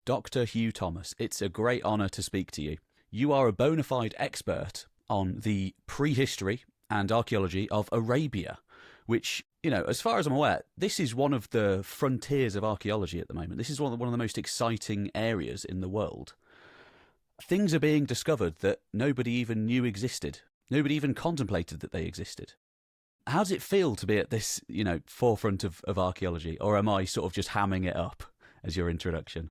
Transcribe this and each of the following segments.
Dr. Hugh Thomas, it's a great honour to speak to you. You are a bona fide expert on the prehistory and archaeology of Arabia, which, you know, as far as I'm aware, this is one of the frontiers of archaeology at the moment. This is one of the most exciting areas in the world. Things are being discovered that nobody even knew existed. Nobody even contemplated that they existed. How does it feel to be at this, you know, forefront of archaeology? Or am I sort of just hamming it up as your introduction?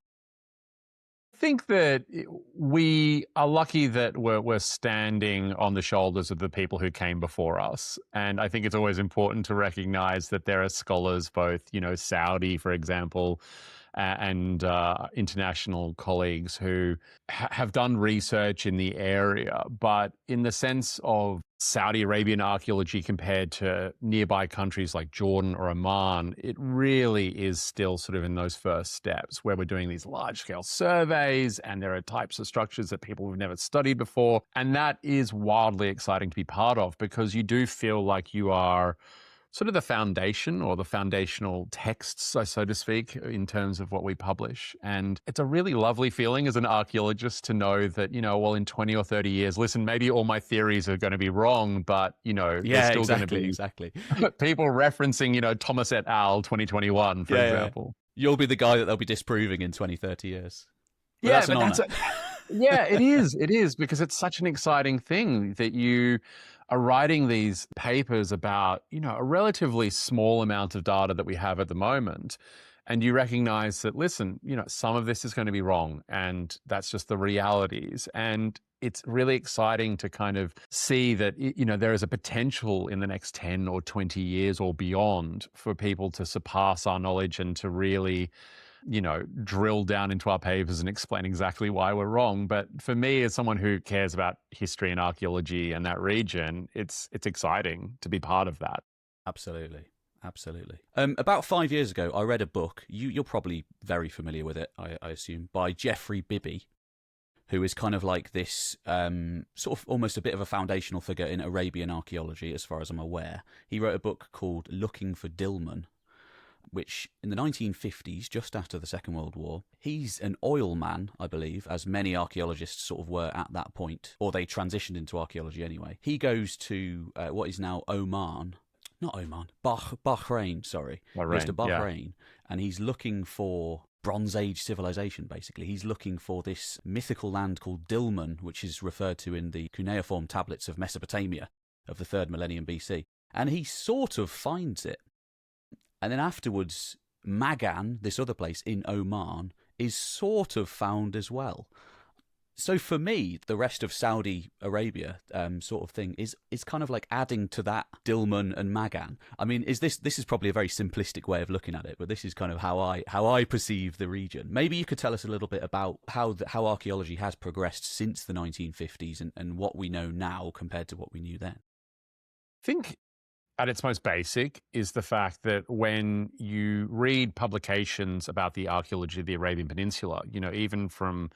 I think that we are lucky that we're standing on the shoulders of the people who came before us. And I think it's always important to recognize that there are scholars, both, you know, Saudi, for example, and international colleagues who have done research in the area. But in the sense of Saudi Arabian archaeology compared to nearby countries like Jordan or Oman, it really is still sort of in those first steps where we're doing these large-scale surveys and there are types of structures that people have never studied before. And that is wildly exciting to be part of because you do feel like you are sort of the foundation or the foundational texts, so to speak, in terms of what we publish. And it's a really lovely feeling as an archaeologist to know that, you know, well, in 20 or 30 years, listen, maybe all my theories are going to be wrong, but, you know, there's still going to be people referencing, you know, Thomas et al. 2021, for example. Yeah. You'll be the guy that they'll be disproving in 20, 30 years. But yeah, that's an honor. Yeah, it is. It is because it's such an exciting thing that you are writing these papers about, you know, a relatively small amount of data that we have at the moment. And you recognize that, listen, you know, some of this is going to be wrong and that's just the realities. And it's really exciting to kind of see that, you know, there is a potential in the next 10 or 20 years or beyond for people to surpass our knowledge and to really, you know, drill down into our papers and explain exactly why we're wrong. But for me, as someone who cares about history and archaeology and that region, it's exciting to be part of that. Absolutely. Absolutely. About 5 years ago, I read a book. You're probably very familiar with it, I assume, by Geoffrey Bibby, who is kind of like this sort of almost a bit of a foundational figure in Arabian archaeology, as far as I'm aware. He wrote a book called Looking for Dilmun, which in the 1950s, just after the Second World War, he's an oil man, I believe, as many archaeologists sort of were at that point, or they transitioned into archaeology anyway. He goes to what is now Bahrain, sorry. He goes to Bahrain, and he's looking for Bronze Age civilization, basically. He's looking for this mythical land called Dilmun, which is referred to in the cuneiform tablets of Mesopotamia of the 3rd millennium BC. And he sort of finds it. And then afterwards, Magan, this other place in Oman, is sort of found as well. So for me, the rest of Saudi Arabia sort of thing is kind of like adding to that Dilmun and Magan. I mean, this is probably a very simplistic way of looking at it, but this is kind of how I perceive the region. Maybe you could tell us a little bit about how archaeology has progressed since the 1950s and what we know now compared to what we knew then. I think at its most basic is the fact that when you read publications about the archaeology of the Arabian Peninsula, you know, even from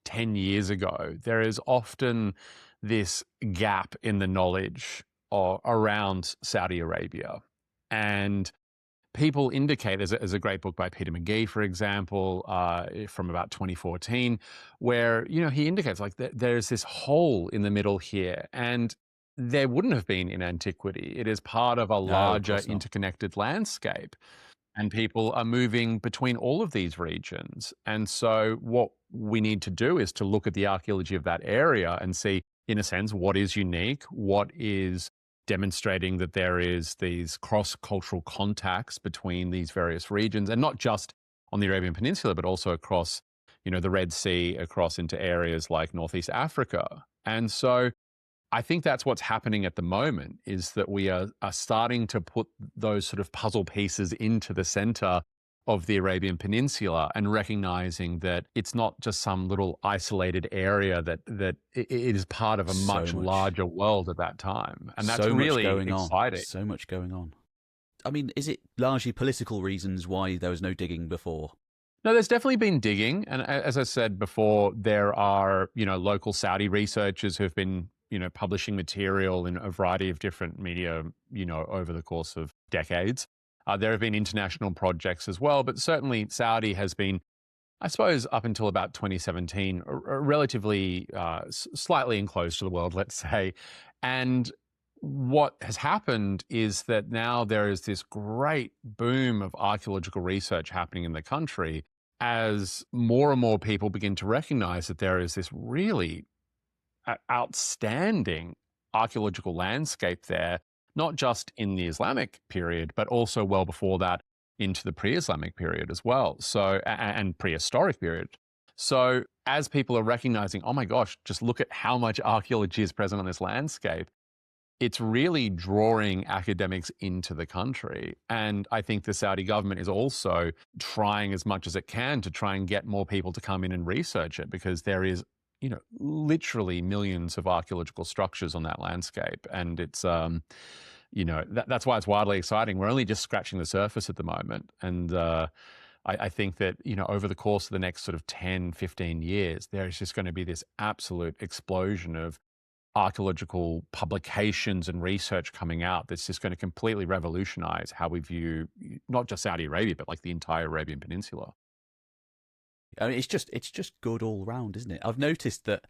10 years ago, there is often this gap in the knowledge around Saudi Arabia. And people indicate, there's a great book by Peter McGee, for example, from about 2014, where, you know, he indicates like there's this hole in the middle here. And there wouldn't have been in antiquity. It is part of a larger interconnected landscape. And people are moving between all of these regions. And so what we need to do is to look at the archaeology of that area and see, in a sense, what is unique, what is demonstrating that there is these cross-cultural contacts between these various regions, and not just on the Arabian Peninsula, but also across, you know, the Red Sea, across into areas like Northeast Africa. And so I think that's what's happening at the moment, is that we are starting to put those sort of puzzle pieces into the center of the Arabian Peninsula and recognizing that it's not just some little isolated area, that it is part of a much larger world at that time. And that's really exciting. So much going on. I mean, is it largely political reasons why there was no digging before? No, there's definitely been digging. And as I said before, there are, you know, local Saudi researchers who've been, you know, publishing material in a variety of different media, you know, over the course of decades. There have been international projects as well, but certainly Saudi has been I suppose up until about 2017, relatively slightly enclosed to the world, let's say. And what has happened is that now there is this great boom of archaeological research happening in the country as more and more people begin to recognize that there is this really outstanding archaeological landscape there, not just in the Islamic period, but also well before that into the pre-Islamic period as well. So, and prehistoric period. So, as people are recognizing, oh my gosh, just look at how much archaeology is present on this landscape, it's really drawing academics into the country. And I think the Saudi government is also trying as much as it can to try and get more people to come in and research it, because there is, literally millions of archaeological structures on that landscape. And it's, that's why it's wildly exciting. We're only just scratching the surface at the moment. And I think that, over the course of the next sort of 10, 15 years, there is just going to be this absolute explosion of archaeological publications and research coming out that's just going to completely revolutionize how we view not just Saudi Arabia, but like the entire Arabian Peninsula. I mean, it's just good all round, isn't it? I've noticed that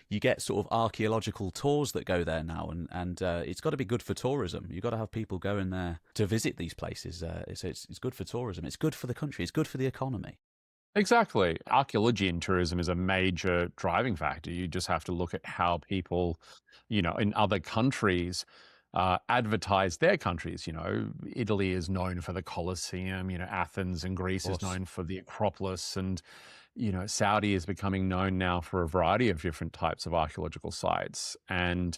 you get sort of archaeological tours that go there now, and it's got to be good for tourism. You've got to have people going there to visit these places. So it's good for tourism. It's good for the country. It's good for the economy. Exactly. Archaeology in tourism is a major driving factor. You just have to look at how people, in other countries advertise their countries. Italy is known for the Colosseum, Athens and Greece is known for the Acropolis, and, Saudi is becoming known now for a variety of different types of archaeological sites. And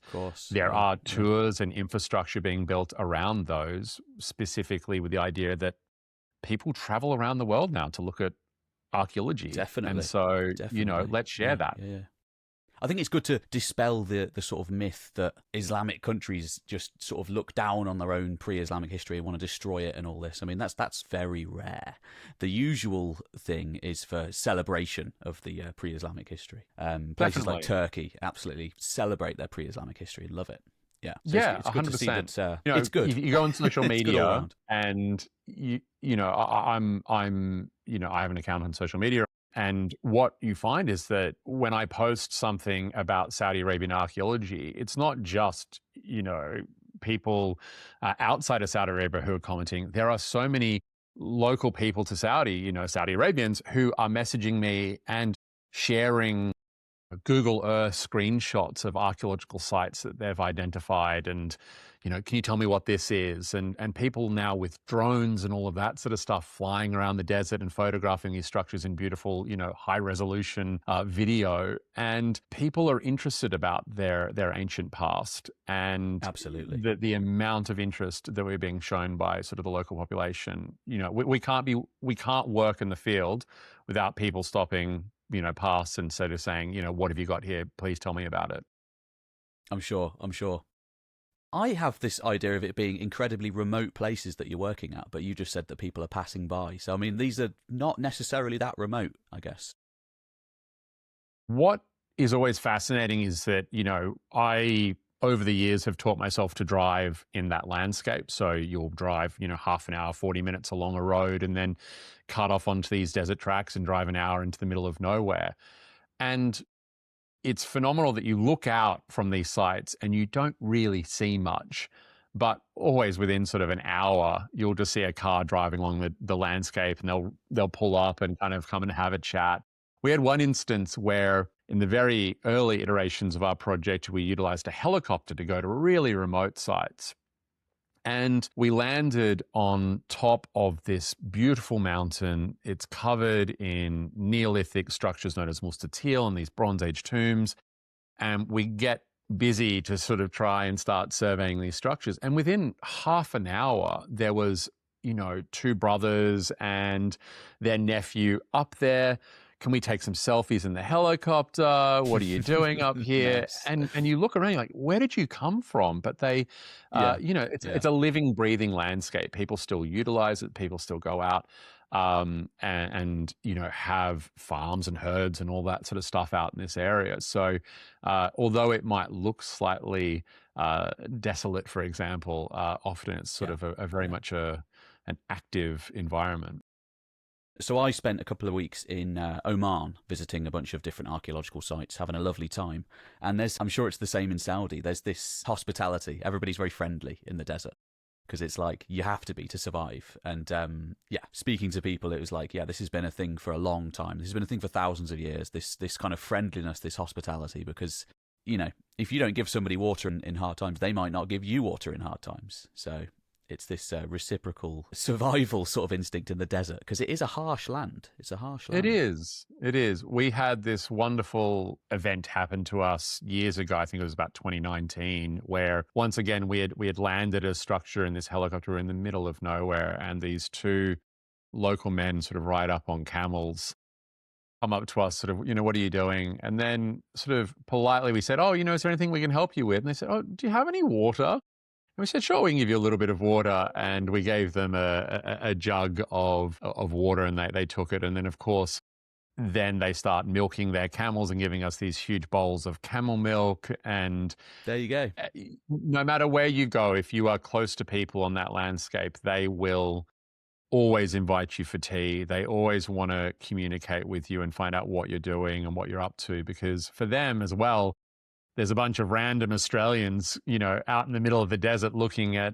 there are tours and infrastructure being built around those, specifically with the idea that people travel around the world now to look at archaeology. Definitely. And so, let's share that. Yeah. I think it's good to dispel the sort of myth that Islamic countries just sort of look down on their own pre-Islamic history and want to destroy it and all this. I mean, that's very rare. The usual thing is for celebration of the pre-Islamic history. Places like Turkey absolutely celebrate their pre-Islamic history and love it. Yeah, so it's good 100%. To see that it's good. You go on social media and I'm I have an account on social media. And what you find is that when I post something about Saudi Arabian archaeology, it's not just, people outside of Saudi Arabia who are commenting. There are so many local people to Saudi, Saudi Arabians, who are messaging me and sharing Google Earth screenshots of archaeological sites that they've identified, and can you tell me what this is? And people now with drones and all of that sort of stuff flying around the desert and photographing these structures in beautiful, high resolution video. And people are interested about their ancient past, and absolutely the amount of interest that we're being shown by sort of the local population. We can't work in the field without people stopping past and sort of saying, what have you got here? Please tell me about it. I'm sure. I have this idea of it being incredibly remote places that you're working at, but you just said that people are passing by. So, I mean, these are not necessarily that remote, I guess. What is always fascinating is that, I, over the years, have taught myself to drive in that landscape. So you'll drive, half an hour, 40 minutes along a road, and then cut off onto these desert tracks and drive an hour into the middle of nowhere. And it's phenomenal that you look out from these sites and you don't really see much, but always within sort of an hour, you'll just see a car driving along the landscape, and they'll pull up and kind of come and have a chat. We had one instance where in the very early iterations of our project, we utilized a helicopter to go to really remote sites. And we landed on top of this beautiful mountain. It's covered in Neolithic structures known as Mustatil and these Bronze Age tombs. And we get busy to sort of try and start surveying these structures. And within half an hour, there was, two brothers and their nephew up there. Can we take some selfies in the helicopter? What are you doing up here? Nice. And you look around, you're like, where did you come from? But they, it's a living, breathing landscape. People still utilize it. People still go out and have farms and herds and all that sort of stuff out in this area. So although it might look slightly desolate, for example, often it's sort of a very much an active environment. So I spent a couple of weeks in Oman visiting a bunch of different archaeological sites, having a lovely time. And I'm sure it's the same in Saudi. There's this hospitality. Everybody's very friendly in the desert because it's like you have to be to survive. And yeah, speaking to people, it was like, yeah, this has been a thing for a long time. This has been a thing for thousands of years. This kind of friendliness, this hospitality, because if you don't give somebody water in hard times, they might not give you water in hard times. So it's this reciprocal survival sort of instinct in the desert, because it is a harsh land. It's a harsh land. It is. It is. We had this wonderful event happen to us years ago. I think it was about 2019, where once again we had landed a structure in this helicopter in the middle of nowhere, and these two local men sort of ride up on camels, come up to us, sort of, what are you doing? And then sort of politely we said, oh, is there anything we can help you with? And they said, oh, do you have any water? And we said, sure, we can give you a little bit of water. And we gave them a jug of water, and they took it. And then, of course, then they start milking their camels and giving us these huge bowls of camel milk. And there you go. No matter where you go, if you are close to people on that landscape, they will always invite you for tea. They always want to communicate with you and find out what you're doing and what you're up to, because for them as well, there's a bunch of random Australians, out in the middle of the desert looking at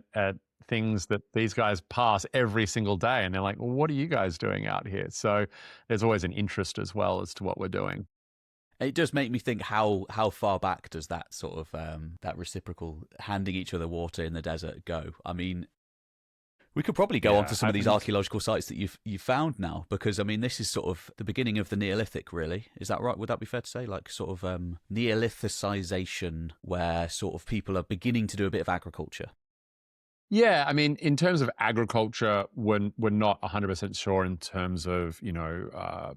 things that these guys pass every single day. And they're like, well, what are you guys doing out here? So there's always an interest as well as to what we're doing. It does make me think, how far back does that sort of, that reciprocal handing each other water in the desert go? I mean, we could probably go on to some of these archaeological sites that you've found now, because I mean, this is sort of the beginning of the Neolithic, really. Is that right? Would that be fair to say? Like sort of Neolithicization, where sort of people are beginning to do a bit of agriculture. Yeah, I mean, in terms of agriculture, we're not 100% sure in terms of,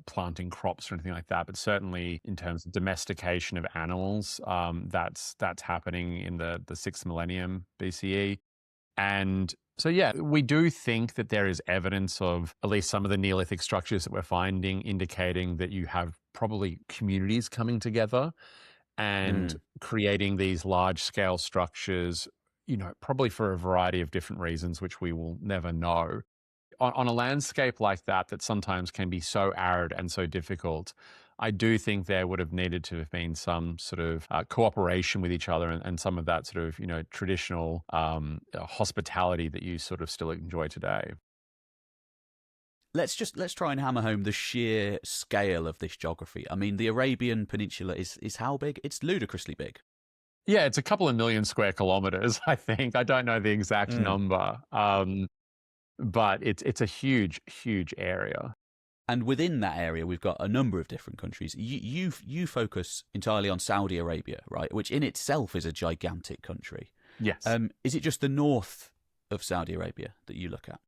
planting crops or anything like that, but certainly in terms of domestication of animals, that's happening in the 6th millennium BCE. And so, yeah, we do think that there is evidence of at least some of the Neolithic structures that we're finding indicating that you have probably communities coming together and creating these large-scale structures, probably for a variety of different reasons, which we will never know. On a landscape like that sometimes can be so arid and so difficult, I do think there would have needed to have been some sort of cooperation with each other and some of that sort of, traditional hospitality that you sort of still enjoy today. Let's try and hammer home the sheer scale of this geography. I mean, the Arabian Peninsula is how big? It's ludicrously big. Yeah, it's a couple of million square kilometers, I think. I don't know the exact number, but it's a huge, huge area. And within that area, we've got a number of different countries. You focus entirely on Saudi Arabia, right? Which in itself is a gigantic country. Yes. Is it just the north of Saudi Arabia that you look at?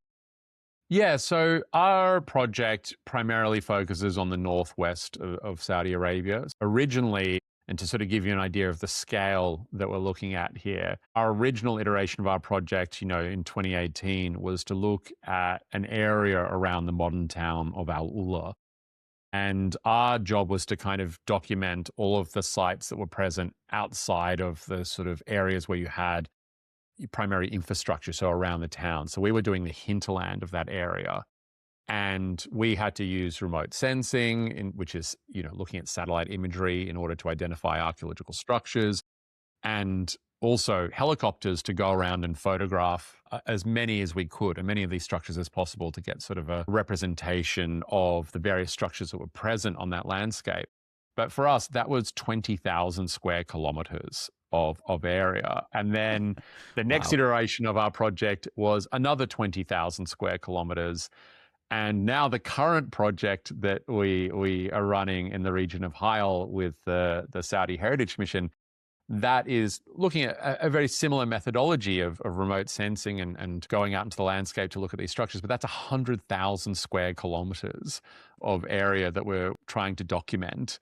Yeah, so our project primarily focuses on the northwest of Saudi Arabia. Originally, and to sort of give you an idea of the scale that we're looking at here, our original iteration of our project, in 2018, was to look at an area around the modern town of AlUla. And our job was to kind of document all of the sites that were present outside of the sort of areas where you had primary infrastructure, so around the town. So we were doing the hinterland of that area. And we had to use remote sensing, which is, looking at satellite imagery in order to identify archaeological structures, and also helicopters to go around and photograph as many as we could, and many of these structures as possible, to get sort of a representation of the various structures that were present on that landscape. But for us, that was 20,000 square kilometers of area. And then the next iteration of our project was another 20,000 square kilometers. And now the current project that we are running in the region of Hyle with the Saudi Heritage Mission, that is looking at a very similar methodology of remote sensing and going out into the landscape to look at these structures. But that's 100,000 square kilometers of area that we're trying to document.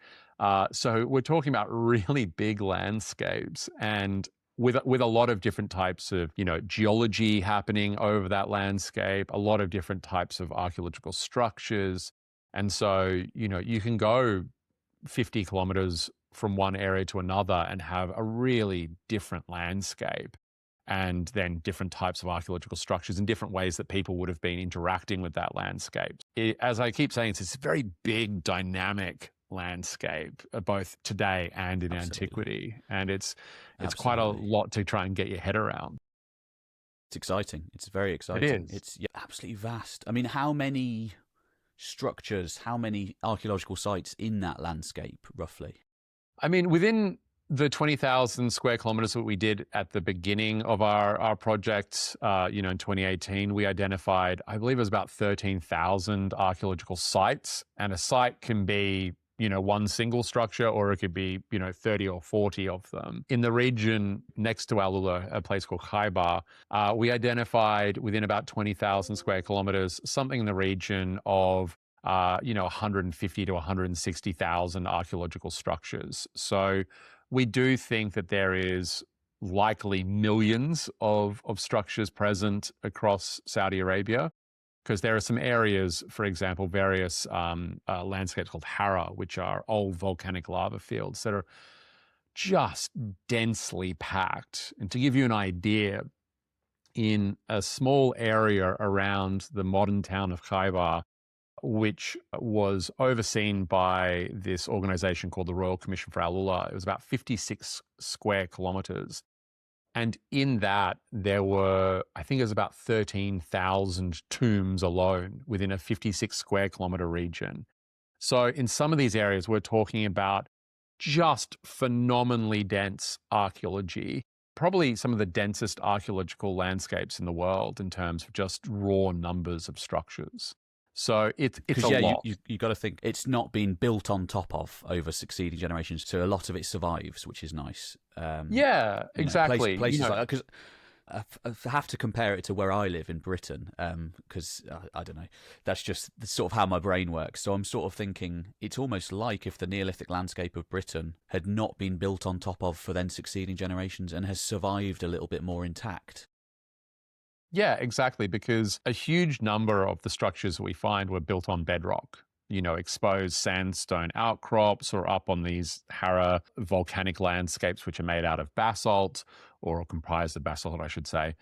So we're talking about really big landscapes, and with a lot of different types of, geology happening over that landscape, a lot of different types of archaeological structures. And so, you can go 50 kilometers from one area to another and have a really different landscape. and then different types of archaeological structures and different ways that people would have been interacting with that landscape. As I keep saying, it's this very big, dynamic landscape, both today and in antiquity. And it's quite a lot to try and get your head around. It's exciting. It's very exciting. It is. It's absolutely vast. I mean, how many structures, how many archaeological sites in that landscape, roughly? I mean, within the 20,000 square kilometers that we did at the beginning of our project, in 2018, we identified, I believe it was about 13,000 archaeological sites. And a site can be, one single structure, or it could be, 30 or 40 of them. In the region next to AlUla, a place called Khaybar, we identified within about 20,000 square kilometers, something in the region of 150 to 160,000 archaeological structures. So we do think that there is likely millions of structures present across Saudi Arabia, because there are some areas, for example, various landscapes called Hara, which are old volcanic lava fields that are just densely packed. And to give you an idea, in a small area around the modern town of Khaybar, which was overseen by this organization called the Royal Commission for AlUla. It was about 56 square kilometers. And in that, there were, I think it was about 13,000 tombs alone within a 56 square kilometer region. So in some of these areas, we're talking about just phenomenally dense archaeology, probably some of the densest archaeological landscapes in the world in terms of just raw numbers of structures. So it's a lot. You got to think it's not been built on top of over succeeding generations, so a lot of it survives, which is nice. Exactly. Places like that, because I have to compare it to where I live in Britain, because I don't know, that's just sort of how my brain works. So I'm sort of thinking it's almost like if the Neolithic landscape of Britain had not been built on top of for then succeeding generations and has survived a little bit more intact. Yeah, exactly, because a huge number of the structures we find were built on bedrock, exposed sandstone outcrops or up on these Hara volcanic landscapes, which are made out of basalt, or comprised of basalt, I should say.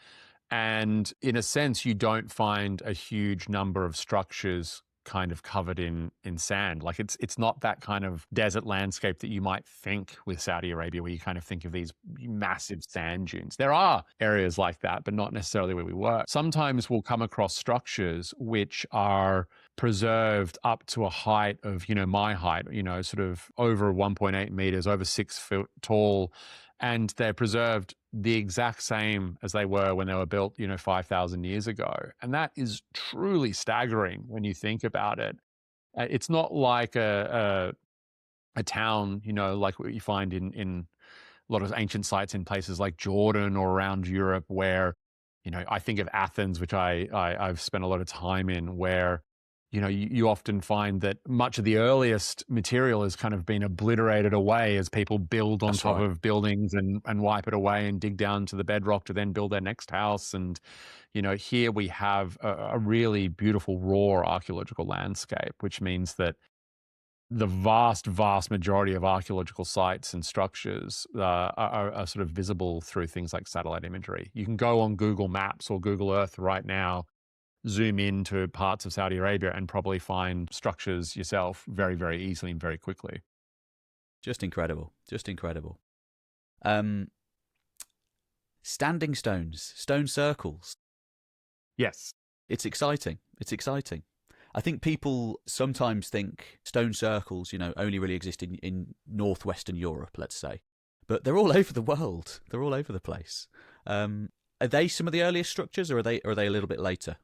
And in a sense, you don't find a huge number of structures kind of covered in sand. Like it's not that kind of desert landscape that you might think with Saudi Arabia, where you kind of think of these massive sand dunes. There are areas like that, but not necessarily where we were. Sometimes we'll come across structures which are preserved up to a height of, my height, sort of over 1.8 meters, over 6 foot tall. And they're preserved the exact same as they were when they were built, 5,000 years ago. And that is truly staggering when you think about it. It's not like a town, like what you find in a lot of ancient sites in places like Jordan or around Europe, where, I think of Athens, which I've spent a lot of time in, where you often find that much of the earliest material has kind of been obliterated away as people build on top of buildings and wipe it away and dig down to the bedrock to then build their next house. And, here we have a really beautiful raw archaeological landscape, which means that the vast, vast majority of archaeological sites and structures are sort of visible through things like satellite imagery. You can go on Google Maps or Google Earth right now, zoom into parts of Saudi Arabia and probably find structures yourself very, very easily and very quickly. Just incredible. Just incredible. Standing stones, stone circles. Yes. It's exciting. It's exciting. I think people sometimes think stone circles, only really exist in northwestern Europe, let's say. But they're all over the world. They're all over the place. Are they some of the earliest structures, or are they a little bit later?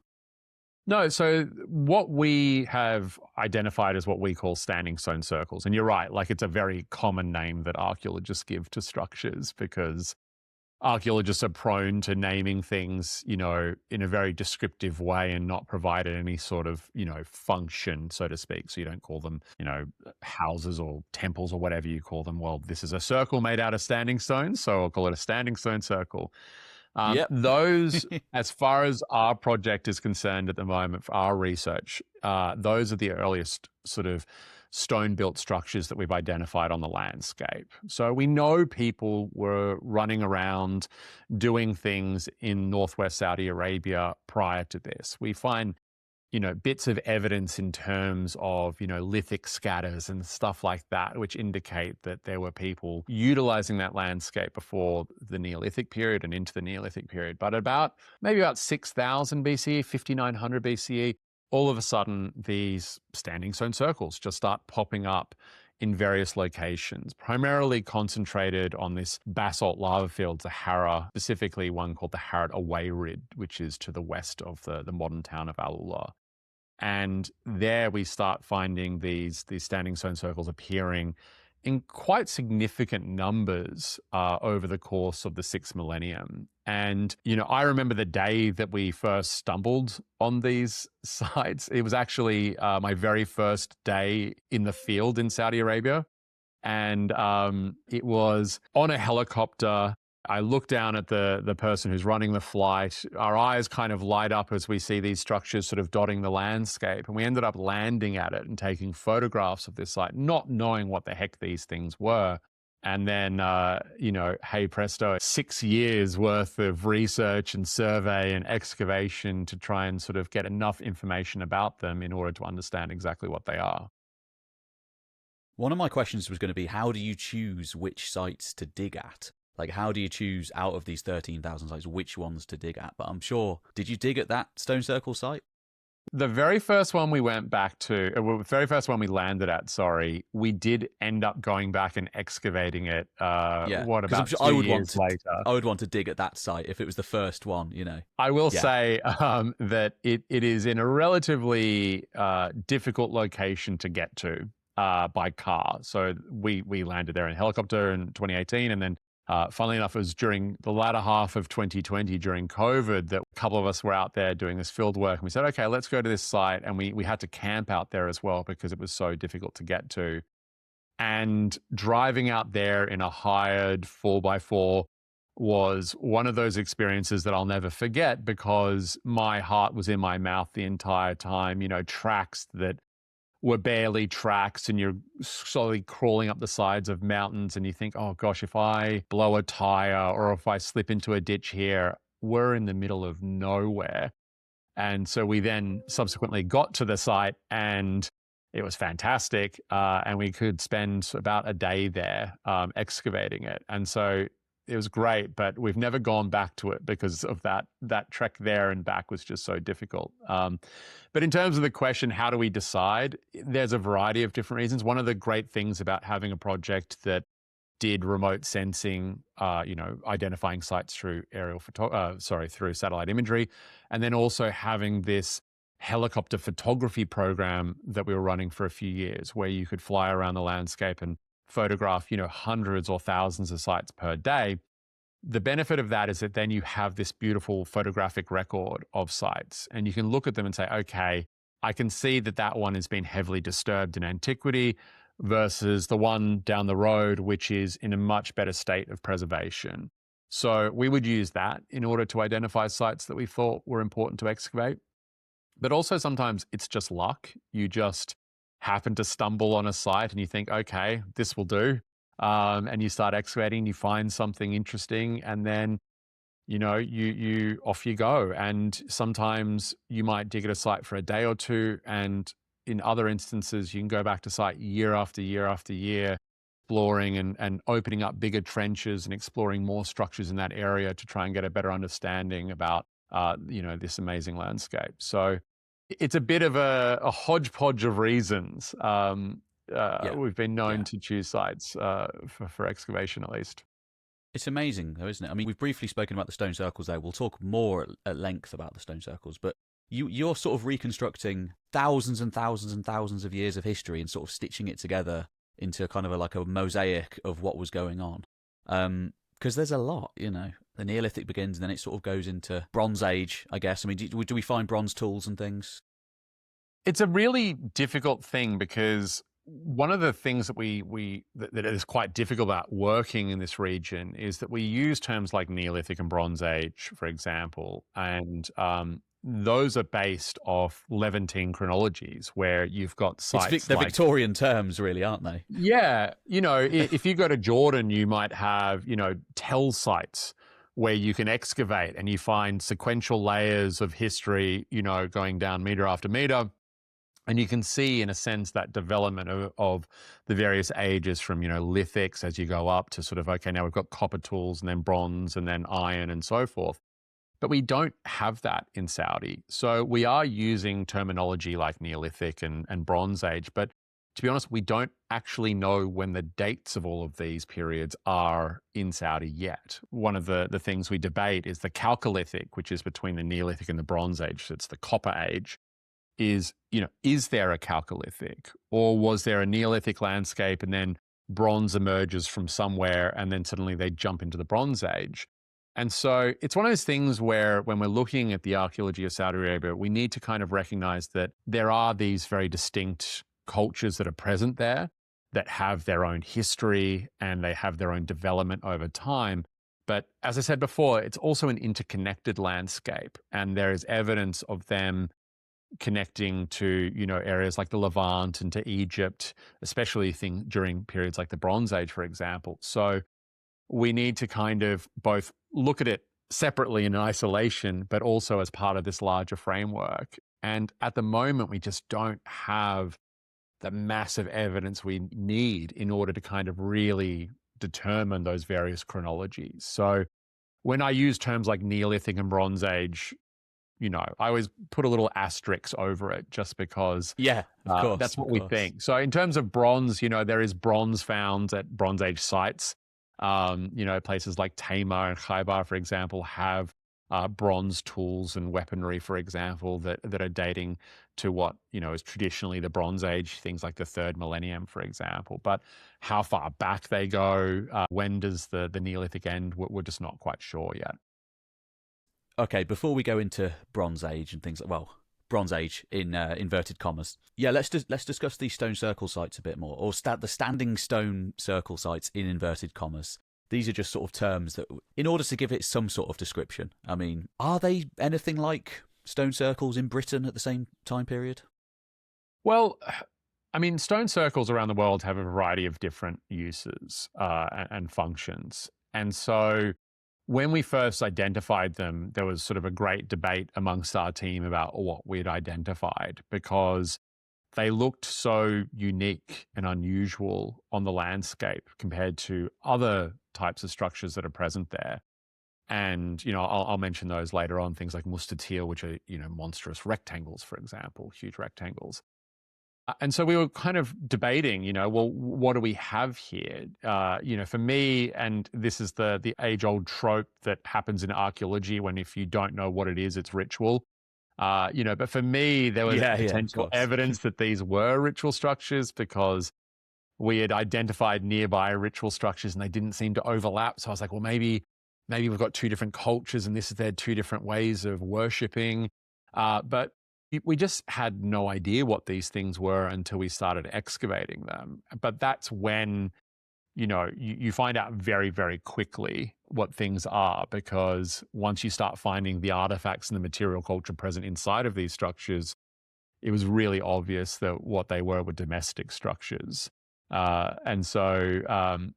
No, so what we have identified as what we call standing stone circles. And you're right, like it's a very common name that archaeologists give to structures, because archaeologists are prone to naming things, in a very descriptive way and not provided any sort of, function, so to speak. So you don't call them, houses or temples or whatever you call them. Well, this is a circle made out of standing stones, so I'll call it a standing stone circle. Yep. Those, as far as our project is concerned at the moment for our research, those are the earliest sort of stone-built structures that we've identified on the landscape. So we know people were running around doing things in northwest Saudi Arabia prior to this. We find bits of evidence in terms of, lithic scatters and stuff like that, which indicate that there were people utilizing that landscape before the Neolithic period and into the Neolithic period. But maybe about 6,000 BCE, 5,900 BCE, all of a sudden these standing stone circles just start popping up in various locations, primarily concentrated on this basalt lava field, Sahara, specifically one called the Harat Awayrid, which is to the west of the modern town of AlUla. And there we start finding these standing stone circles appearing in quite significant numbers over the course of the 6th millennium. And, I remember the day that we first stumbled on these sites. It was actually my very first day in the field in Saudi Arabia. And it was on a helicopter. I look down at the person who's running the flight. Our eyes kind of light up as we see these structures sort of dotting the landscape. And we ended up landing at it and taking photographs of this site, not knowing what the heck these things were. And then, hey presto, 6 years worth of research and survey and excavation to try and sort of get enough information about them in order to understand exactly what they are. One of my questions was going to be, how do you choose which sites to dig at? Like, how do you choose out of these 13,000 sites which ones to dig at? But I'm sure, did you dig at that stone circle site? The very first one we went back to, the very first one we landed at, we did end up going back and excavating it, about 2 years later. I would want to dig at that site if it was the first one, I will say that it is in a relatively difficult location to get to by car. So we landed there in a helicopter in 2018, and then funnily enough, it was during the latter half of 2020, during COVID, that a couple of us were out there doing this field work. And we said, okay, let's go to this site. And we had to camp out there as well because it was so difficult to get to. And driving out there in a hired 4x4 was one of those experiences that I'll never forget, because my heart was in my mouth the entire time. Tracks that were barely tracks, and you're slowly crawling up the sides of mountains, and you think, oh gosh, if I blow a tire or if I slip into a ditch here, we're in the middle of nowhere. And so we then subsequently got to the site, and it was fantastic. And we could spend about a day there excavating it. And so it was great, but we've never gone back to it because of that trek there and back was just so difficult. But in terms of the question, how do we decide? There's a variety of different reasons. One of the great things about having a project that did remote sensing, identifying sites through through satellite imagery, and then also having this helicopter photography program that we were running for a few years, where you could fly around the landscape and photograph, hundreds or thousands of sites per day. The benefit of that is that then you have this beautiful photographic record of sites, and you can look at them and say, okay, I can see that one has been heavily disturbed in antiquity versus the one down the road, which is in a much better state of preservation. So we would use that in order to identify sites that we thought were important to excavate. But also sometimes it's just luck. You just happen to stumble on a site and you think, okay, this will do. And you start excavating, you find something interesting, and then, you off you go. And sometimes you might dig at a site for a day or two. And in other instances, you can go back to site year after year after year, exploring and opening up bigger trenches and exploring more structures in that area to try and get a better understanding about, this amazing landscape. So it's a bit of a hodgepodge of reasons. We've been known to choose sites for excavation, at least. It's amazing, though, isn't it? I mean, we've briefly spoken about the stone circles there. We'll talk more at length about the stone circles, but you're sort of reconstructing thousands and thousands and thousands of years of history and sort of stitching it together into kind of like a mosaic of what was going on. Because there's a lot, The Neolithic begins, and then it sort of goes into Bronze Age, I guess. I mean, do we find bronze tools and things? It's a really difficult thing because one of the things that is quite difficult about working in this region is that we use terms like Neolithic and Bronze Age, for example, and those are based off Levantine chronologies, where you've got sites They're like Victorian terms, really, aren't they? yeah, if you go to Jordan, you might have tell sites where you can excavate and you find sequential layers of history, going down meter after meter. And you can see, in a sense, that development of the various ages from, lithics as you go up to sort of, okay, now we've got copper tools and then bronze and then iron and so forth. But we don't have that in Saudi. So we are using terminology like Neolithic and Bronze Age. But to be honest, we don't actually know when the dates of all of these periods are in Saudi yet. One of the things we debate is the Chalcolithic, which is between the Neolithic and the Bronze Age. So it's the Copper Age. Is there a Chalcolithic, or was there a Neolithic landscape and then bronze emerges from somewhere and then suddenly they jump into the Bronze Age? And so it's one of those things where when we're looking at the archaeology of Saudi Arabia, we need to kind of recognize that there are these very distinct cultures that are present there that have their own history and they have their own development over time. But as I said before, it's also an interconnected landscape, and there is evidence of them connecting to areas like the Levant and to Egypt, especially during periods like the Bronze Age, for example. So we need to kind of both look at it separately in isolation, but also as part of this larger framework. And at the moment, we just don't have the massive evidence we need in order to kind of really determine those various chronologies. So when I use terms like Neolithic and Bronze Age, I always put a little asterisk over it just because of course, that's what we think. So in terms of bronze, there is bronze found at Bronze Age sites. Places like Tamar and Khaybar, for example, have bronze tools and weaponry, for example, that are dating to what, is traditionally the Bronze Age, things like the 3rd millennium, for example. But how far back they go, when does the Neolithic end, we're just not quite sure yet. Okay, before we go into Bronze Age and things like, Bronze Age in inverted commas. Yeah, let's discuss these stone circle sites a bit more, or the standing stone circle sites in inverted commas. These are just sort of terms that, in order to give it some sort of description, I mean, are they anything like stone circles in Britain at the same time period? Well, I mean, stone circles around the world have a variety of different uses and functions. And so when we first identified them, there was sort of a great debate amongst our team about what we'd identified, because they looked so unique and unusual on the landscape compared to other types of structures that are present there. And, I'll mention those later on, things like mustatir, which are, monstrous rectangles, for example, huge rectangles. And so we were kind of debating, well, what do we have here? For me, and this is the age-old trope that happens in archaeology, when if you don't know what it is, it's ritual. But for me, there was potential evidence that these were ritual structures, because we had identified nearby ritual structures and they didn't seem to overlap. So I was like, well, maybe we've got two different cultures and this is their two different ways of worshipping. But we just had no idea what these things were until we started excavating them. But that's when, you find out very, very quickly what things are, because once you start finding the artifacts and the material culture present inside of these structures, it was really obvious that what they were domestic structures. And so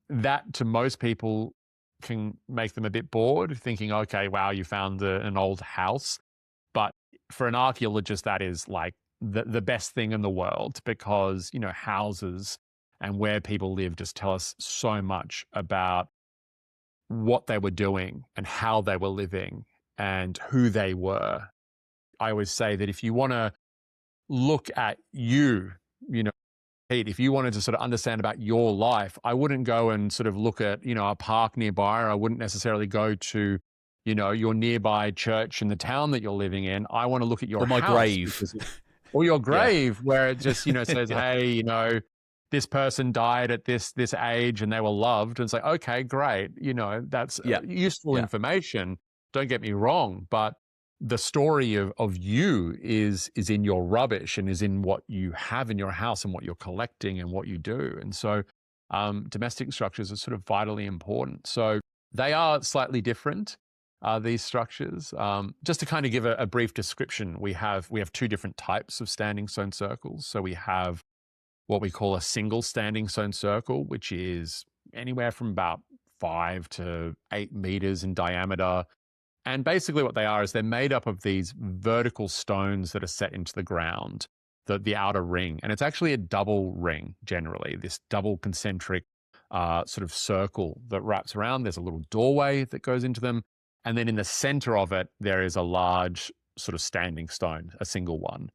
that, to most people, can make them a bit bored, thinking, okay, wow, you found an old house. But for an archaeologist, that is like the best thing in the world, because, houses and where people live just tell us so much about what they were doing and how they were living and who they were. I always say that if you want to look at Pete, if you wanted to sort of understand about your life, I wouldn't go and sort of look at, a park nearby, or I wouldn't necessarily go to, your nearby church in the town that you're living in. I want to look at your house, grave. Or your grave, where it just, says, hey, this person died at this age and they were loved. And it's like, okay, great. That's useful information. Don't get me wrong. But the story of you is in your rubbish and is in what you have in your house and what you're collecting and what you do. And so domestic structures are sort of vitally important. So they are slightly different, these structures. Just to kind of give a brief description, we have two different types of standing stone circles. So we have what we call a single standing stone circle, which is anywhere from about 5 to 8 meters in diameter. And basically what they are is they're made up of these vertical stones that are set into the ground, the outer ring. And it's actually a double ring, generally, this double concentric sort of circle that wraps around. There's a little doorway that goes into them. And then in the center of it, there is a large sort of standing stone, a single one.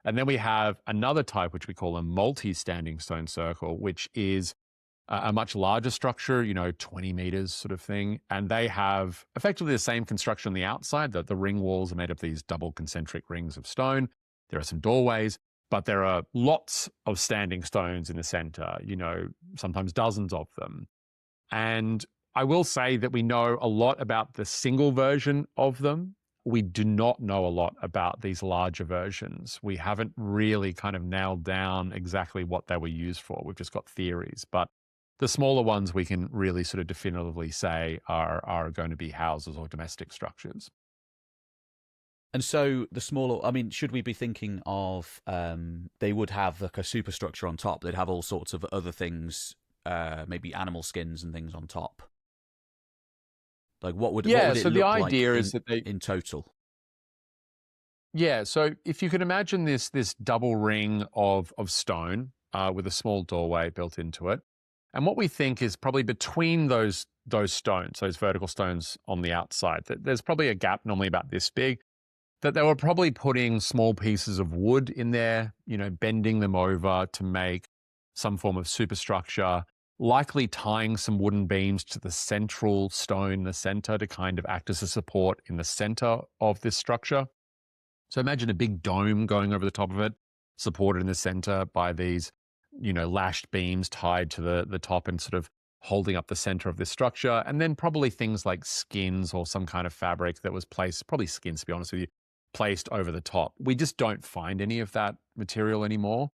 And then we have another type, which we call a multi-standing stone circle, which is a much larger structure, 20 meters sort of thing. And they have effectively the same construction on the outside. The ring walls are made of these double concentric rings of stone. There are some doorways, but there are lots of standing stones in the center, sometimes dozens of them. And I will say that we know a lot about the single version of them. We do not know a lot about these larger versions. We haven't really kind of nailed down exactly what they were used for. We've just got theories. But the smaller ones we can really sort of definitively say are going to be houses or domestic structures. And so the smaller, I mean, should we be thinking of, they would have like a superstructure on top. They'd have all sorts of other things, maybe animal skins and things on top. Like what would it so look the idea like is that they in total? Yeah, so if you could imagine this double ring of stone with a small doorway built into it, and what we think is probably between those stones, those vertical stones on the outside, that there's probably a gap normally about this big, that they were probably putting small pieces of wood in there, bending them over to make some form of superstructure, likely tying some wooden beams to the central stone in the center to kind of act as a support in the center of this structure. So imagine a big dome going over the top of it, supported in the center by these, lashed beams tied to the top and sort of holding up the center of this structure. And then probably things like skins or some kind of fabric that was placed, probably skins to be honest with you, placed over the top. We just don't find any of that material anymore.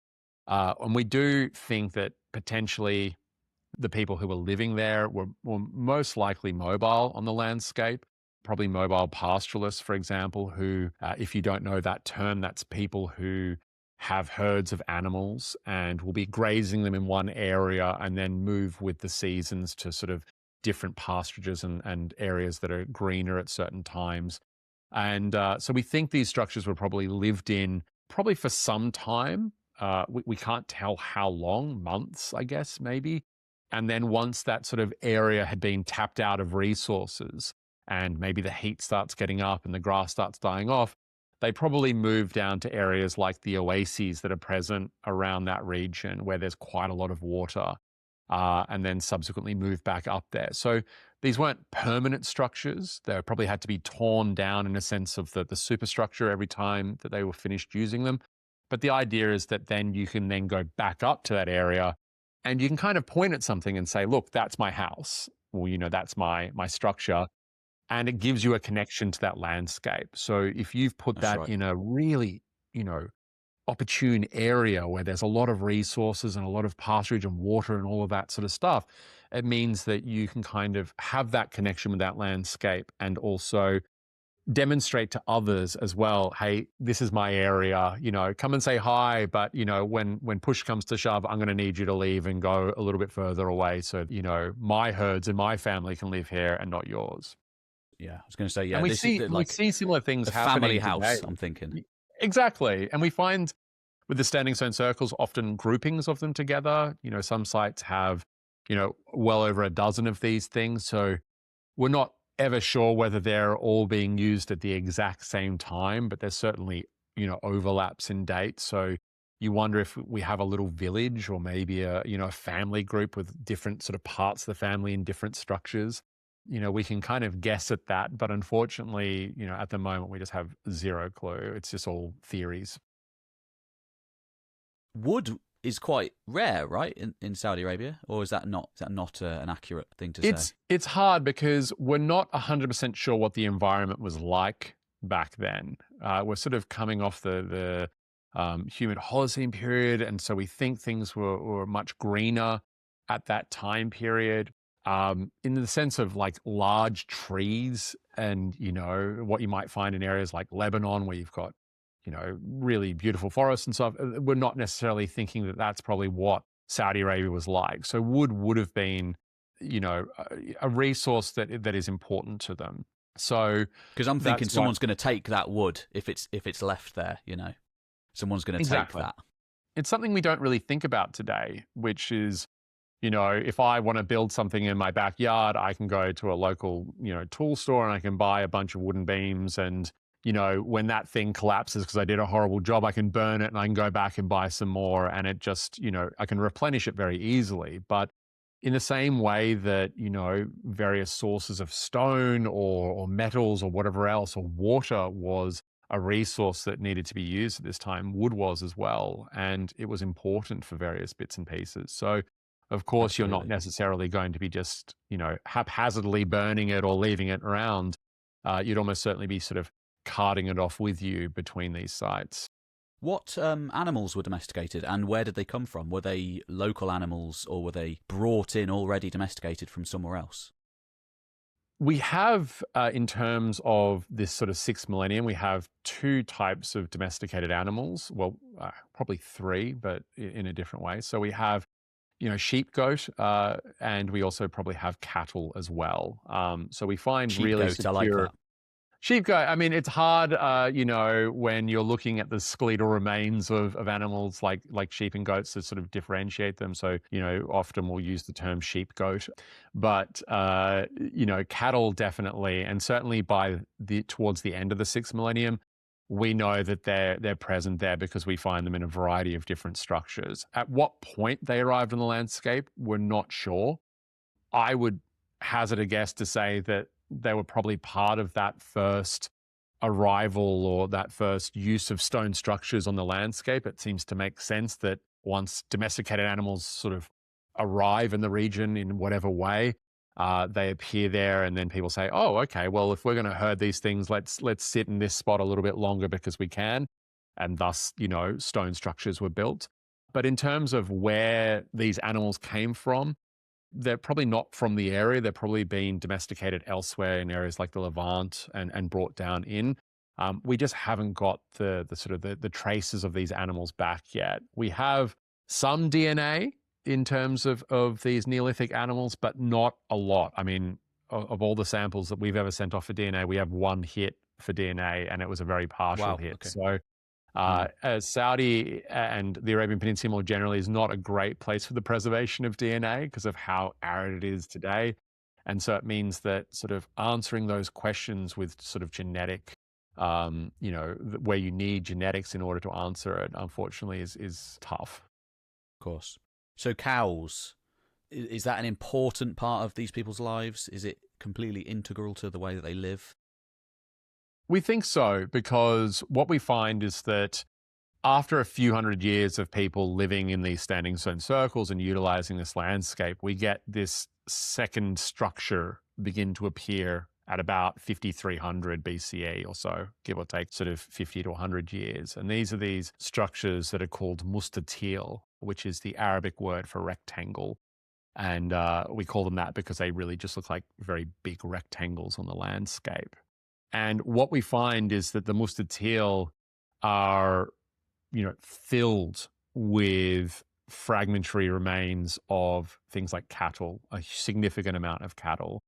And we do think that potentially the people who were living there were most likely mobile on the landscape, probably mobile pastoralists, for example, who, if you don't know that term, that's people who have herds of animals and will be grazing them in one area and then move with the seasons to sort of different pasturages and areas that are greener at certain times. And so we think these structures were probably lived in probably for some time. We can't tell how long, months, I guess, maybe. And then once that sort of area had been tapped out of resources and maybe the heat starts getting up and the grass starts dying off, they probably move down to areas like the oases that are present around that region where there's quite a lot of water, and then subsequently move back up there. So these weren't permanent structures. They probably had to be torn down in a sense of the superstructure every time that they were finished using them. But the idea is that then you can then go back up to that area and you can kind of point at something and say, look, that's my house. Or, that's my structure. And it gives you a connection to that landscape. So if you've put that in a really, opportune area where there's a lot of resources and a lot of pasturage and water and all of that sort of stuff, it means that you can kind of have that connection with that landscape and also demonstrate to others as well, hey, this is my area, come and say hi, but when push comes to shove, I'm going to need you to leave and go a little bit further away so my herds and my family can live here and not yours. Yeah, I was going to say, yeah. And we see similar things happening family house, today. I'm thinking. Exactly. And we find with the standing stone circles, often groupings of them together. Some sites have, well over a dozen of these things. So we're not ever sure whether they're all being used at the exact same time, but there's certainly, overlaps in date. So you wonder if we have a little village or maybe a family group with different sort of parts of the family in different structures. We can kind of guess at that, but unfortunately, at the moment, we just have zero clue. It's just all theories. Wood is quite rare, right, in Saudi Arabia? Or is that not an accurate thing to say? It's hard because we're not 100% sure what the environment was like back then. We're sort of coming off the humid Holocene period, and so we think things were much greener at that time period. In the sense of like large trees and, what you might find in areas like Lebanon where you've got, really beautiful forests and stuff. We're not necessarily thinking that that's probably what Saudi Arabia was like. So wood would have been, a resource that is important to them. So because I'm thinking that's why, someone's going to take that wood if it's left there. Someone's going to take exactly. that. It's something we don't really think about today, which is, if I want to build something in my backyard, I can go to a local, tool store and I can buy a bunch of wooden beams. And, when that thing collapses because I did a horrible job, I can burn it and I can go back and buy some more. And it just, I can replenish it very easily. But in the same way that, various sources of stone or metals or whatever else, or water was a resource that needed to be used at this time, wood was as well. And it was important for various bits and pieces. So, of course, Absolutely. You're not necessarily going to be just, haphazardly burning it or leaving it around. You'd almost certainly be sort of carting it off with you between these sites. What animals were domesticated and where did they come from? Were they local animals or were they brought in already domesticated from somewhere else? We have, in terms of this sort of 6th millennium, we have 2 types of domesticated animals. Well, probably 3, but in a different way. So we have, sheep, goat, and we also probably have cattle as well. So we find Sheep really goat, secure. I like that. Sheep, goat. I mean, it's hard, when you're looking at the skeletal remains of animals like sheep and goats to sort of differentiate them. So, often we'll use the term sheep, goat, but cattle definitely, and certainly towards the end of the 6th millennium, we know that they're present there because we find them in a variety of different structures. At what point they arrived on the landscape, we're not sure. I would hazard a guess to say that they were probably part of that first arrival or that first use of stone structures on the landscape. It seems to make sense that once domesticated animals sort of arrive in the region in whatever way, they appear there, and then people say, oh, okay, well, if we're going to herd these things, let's sit in this spot a little bit longer because we can. And thus, stone structures were built. But in terms of where these animals came from, they're probably not from the area. They're probably being domesticated elsewhere in areas like the Levant and brought down in. We just haven't got the sort of the traces of these animals back yet. We have some DNA in terms of these Neolithic animals, but not a lot. I mean, of all the samples that we've ever sent off for DNA, we have 1 hit for DNA, and it was a very partial hit. Okay. So Saudi and the Arabian Peninsula more generally is not a great place for the preservation of DNA because of how arid it is today. And so it means that sort of answering those questions with sort of genetic, where you need genetics in order to answer it, unfortunately, is tough. Of course. So cows, is that an important part of these people's lives? Is it completely integral to the way that they live? We think so, because what we find is that after a few hundred years of people living in these standing stone circles and utilizing this landscape, we get this second structure begin to appear at about 5300 BCE or so, give or take sort of 50 to 100 years. And these are these structures that are called mustatil, which is the Arabic word for rectangle. And we call them that because they really just look like very big rectangles on the landscape. And what we find is that the mustatil are, filled with fragmentary remains of things like cattle, a significant amount of cattle.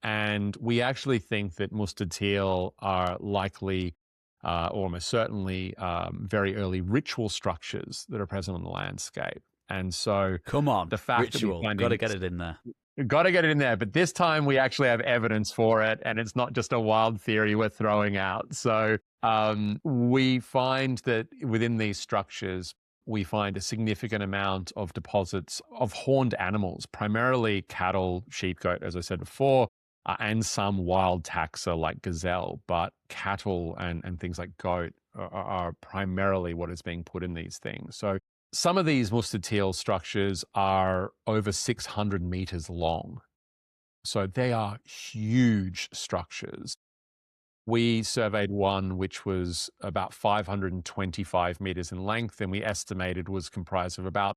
And we actually think that mustatil are likely, almost certainly, very early ritual structures that are present on the landscape. And so, come on, the fact ritual, that got to get it in there. Got to get it in there. But this time we actually have evidence for it, and it's not just a wild theory we're throwing out. So we find that within these structures, we find a significant amount of deposits of horned animals, primarily cattle, sheep, goat, as I said before, and some wild taxa like gazelle. But cattle and things like goat are primarily what is being put in these things. So some of these mustatil structures are over 600 meters long. So they are huge structures. We surveyed one which was about 525 meters in length, and we estimated was comprised of about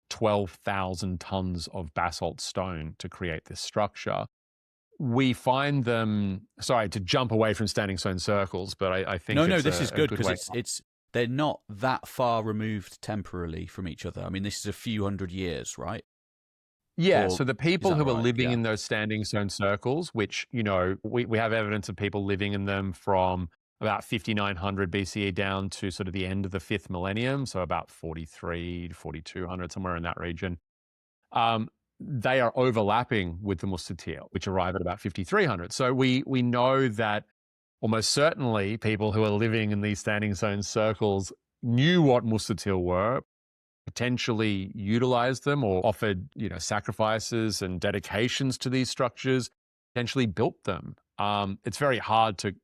12,000 tons of basalt stone to create this structure. We find them, sorry to jump away from standing stone circles, but I think no, it's this is good because it's they're not that far removed temporally from each other. I mean, this is a few hundred years, right? Yeah, Or so the people who right? are living Yeah. in those standing stone circles, which, we have evidence of people living in them from about 5900 BCE down to sort of the end of the 5th millennium, so about 43 to 4200, somewhere in that region. They are overlapping with the Mustilil, which arrive at about 5300. So we know that almost certainly people who are living in these standing stone circles knew what Mustilil were, potentially utilized them or offered, sacrifices and dedications to these structures, potentially built them. It's very hard to,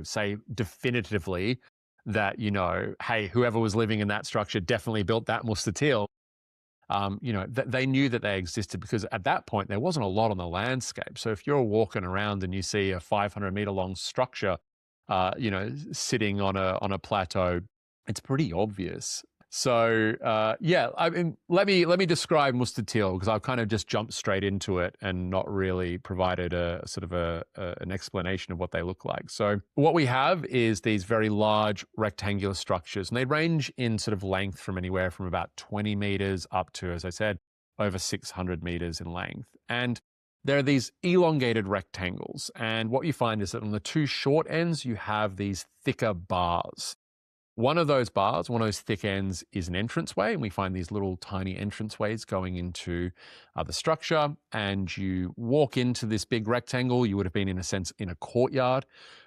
say definitively that, hey, whoever was living in that structure definitely built that Mustilil. They knew that they existed because at that point there wasn't a lot on the landscape. So if you're walking around and you see a 500-meter long structure, sitting on a plateau, it's pretty obvious. So I mean, let me describe Mustilil because I've kind of just jumped straight into it and not really provided a sort of an explanation of what they look like. So what we have is these very large rectangular structures, and they range in sort of length from anywhere from about 20 meters up to, as I said, over 600 meters in length. And there are these elongated rectangles, and what you find is that on the two short ends you have these thicker bars. One of those bars, one of those thick ends, is an entranceway, and we find these little tiny entranceways going into the structure. And you walk into this big rectangle. You would have been, in a sense, in a courtyard.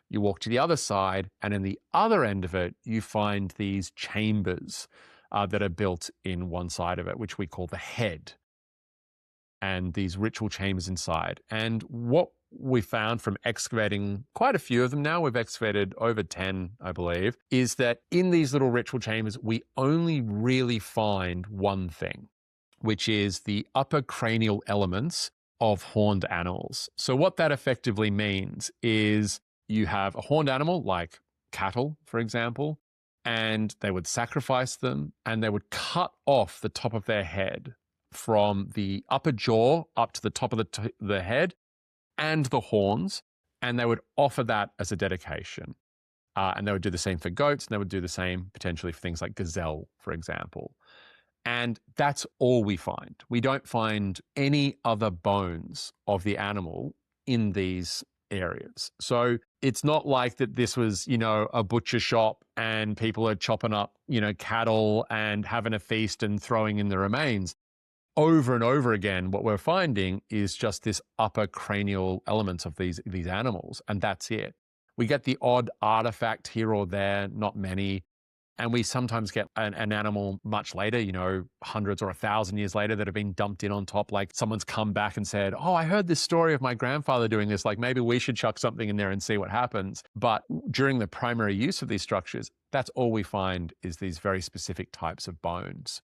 You walk to the other side, and in the other end of it, you find these chambers that are built in one side of it, which we call the head, and these ritual chambers inside. And what we found from excavating quite a few of them now, we've excavated over 10, I believe, is that in these little ritual chambers, we only really find one thing, which is the upper cranial elements of horned animals. So what that effectively means is you have a horned animal like cattle, for example, and they would sacrifice them and they would cut off the top of their head from the upper jaw up to the top of the head and the horns, and they would offer that as a dedication. And they would do the same for goats, and they would do the same potentially for things like gazelle, for example. And that's all we find. We don't find any other bones of the animal in these areas. So it's not like that this was, a butcher shop and people are chopping up, cattle and having a feast and throwing in the remains. Over and over again, what we're finding is just this upper cranial elements of these animals, and that's it. We get the odd artifact here or there, not many, and we sometimes get an animal much later, hundreds or 1,000 years later, that have been dumped in on top, like someone's come back and said, oh, I heard this story of my grandfather doing this, like maybe we should chuck something in there and see what happens. But during the primary use of these structures, that's all we find is these very specific types of bones.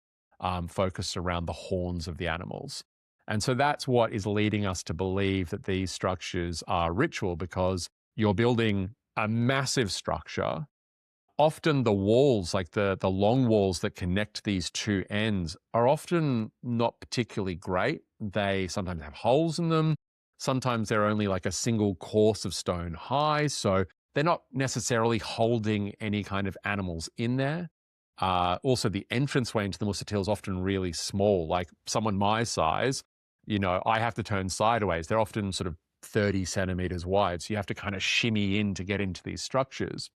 Focused around the horns of the animals. And so that's what is leading us to believe that these structures are ritual, because you're building a massive structure. Often the walls, like the long walls that connect these two ends, are often not particularly great. They sometimes have holes in them. Sometimes they're only like a single course of stone high. So they're not necessarily holding any kind of animals in there. Also, the entranceway into the Mustilil is often really small. Like someone my size, I have to turn sideways. They're often sort of 30 centimeters wide. So you have to kind of shimmy in to get into these structures.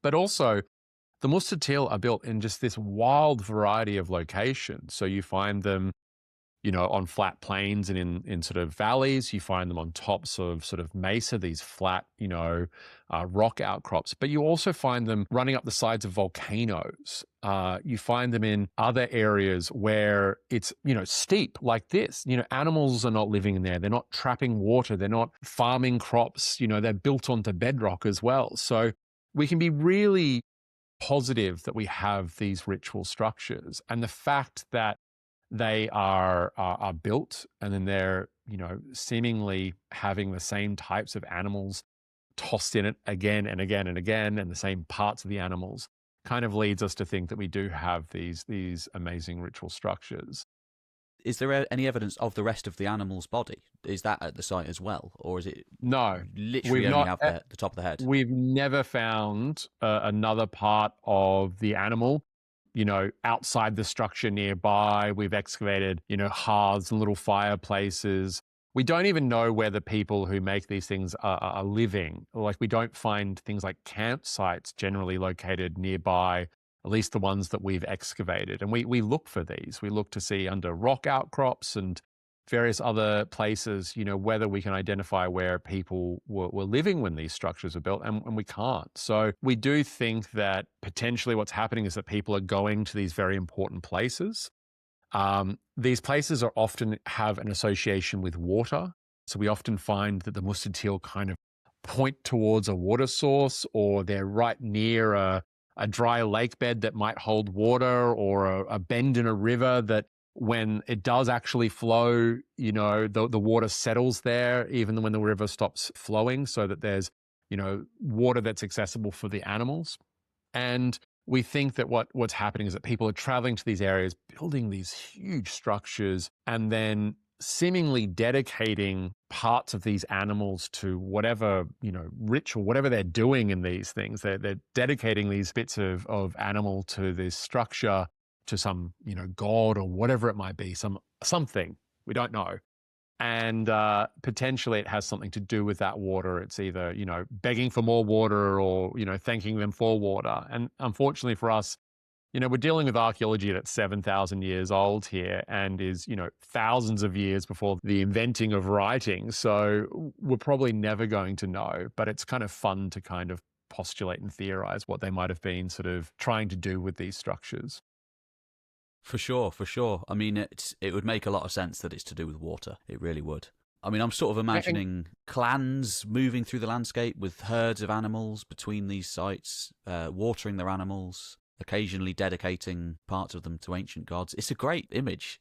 But also, the Mustilil are built in just this wild variety of locations. So you find them, on flat plains and in sort of valleys. You find them on tops of sort of mesa, these flat, rock outcrops. But you also find them running up the sides of volcanoes. You find them in other areas where it's, steep like this. Animals are not living in there. They're not trapping water. They're not farming crops. They're built onto bedrock as well. So we can be really positive that we have these ritual structures. And the fact that they are built and then they're, seemingly having the same types of animals tossed in it again and again and again, and the same parts of the animals, kind of leads us to think that we do have these amazing ritual structures. Is there any evidence of the rest of the animal's body? Is that at the site as well, or is it No, literally only have the top of the head? we've never found another part of the animal, outside the structure nearby. We've excavated, hearths and little fireplaces. We don't even know where the people who make these things are living. Like, we don't find things like campsites generally located nearby, at least the ones that we've excavated. And we look for these. We look to see under rock outcrops and various other places, whether we can identify where people were living when these structures were built, and we can't. So we do think that potentially what's happening is that people are going to these very important places. These places are often have an association with water. So we often find that the Mustilil kind of point towards a water source, or they're right near a dry lake bed that might hold water, or a bend in a river that when it does actually flow, the water settles there, even when the river stops flowing, so that there's, water that's accessible for the animals. And we think that what's happening is that people are traveling to these areas, building these huge structures, and then seemingly dedicating parts of these animals to whatever, ritual, whatever they're doing in these things. They're dedicating these bits of animal to this structure, to some, god or whatever it might be, something, we don't know. And potentially it has something to do with that water. It's either, begging for more water, or, thanking them for water. And unfortunately for us, we're dealing with archaeology that's 7,000 years old here, and is, thousands of years before the inventing of writing. So we're probably never going to know, but it's kind of fun to kind of postulate and theorize what they might have been sort of trying to do with these structures. For sure, for sure. I mean, it would make a lot of sense that it's to do with water. It really would. I mean, I'm sort of imagining clans moving through the landscape with herds of animals between these sites, watering their animals, occasionally dedicating parts of them to ancient gods. It's a great image.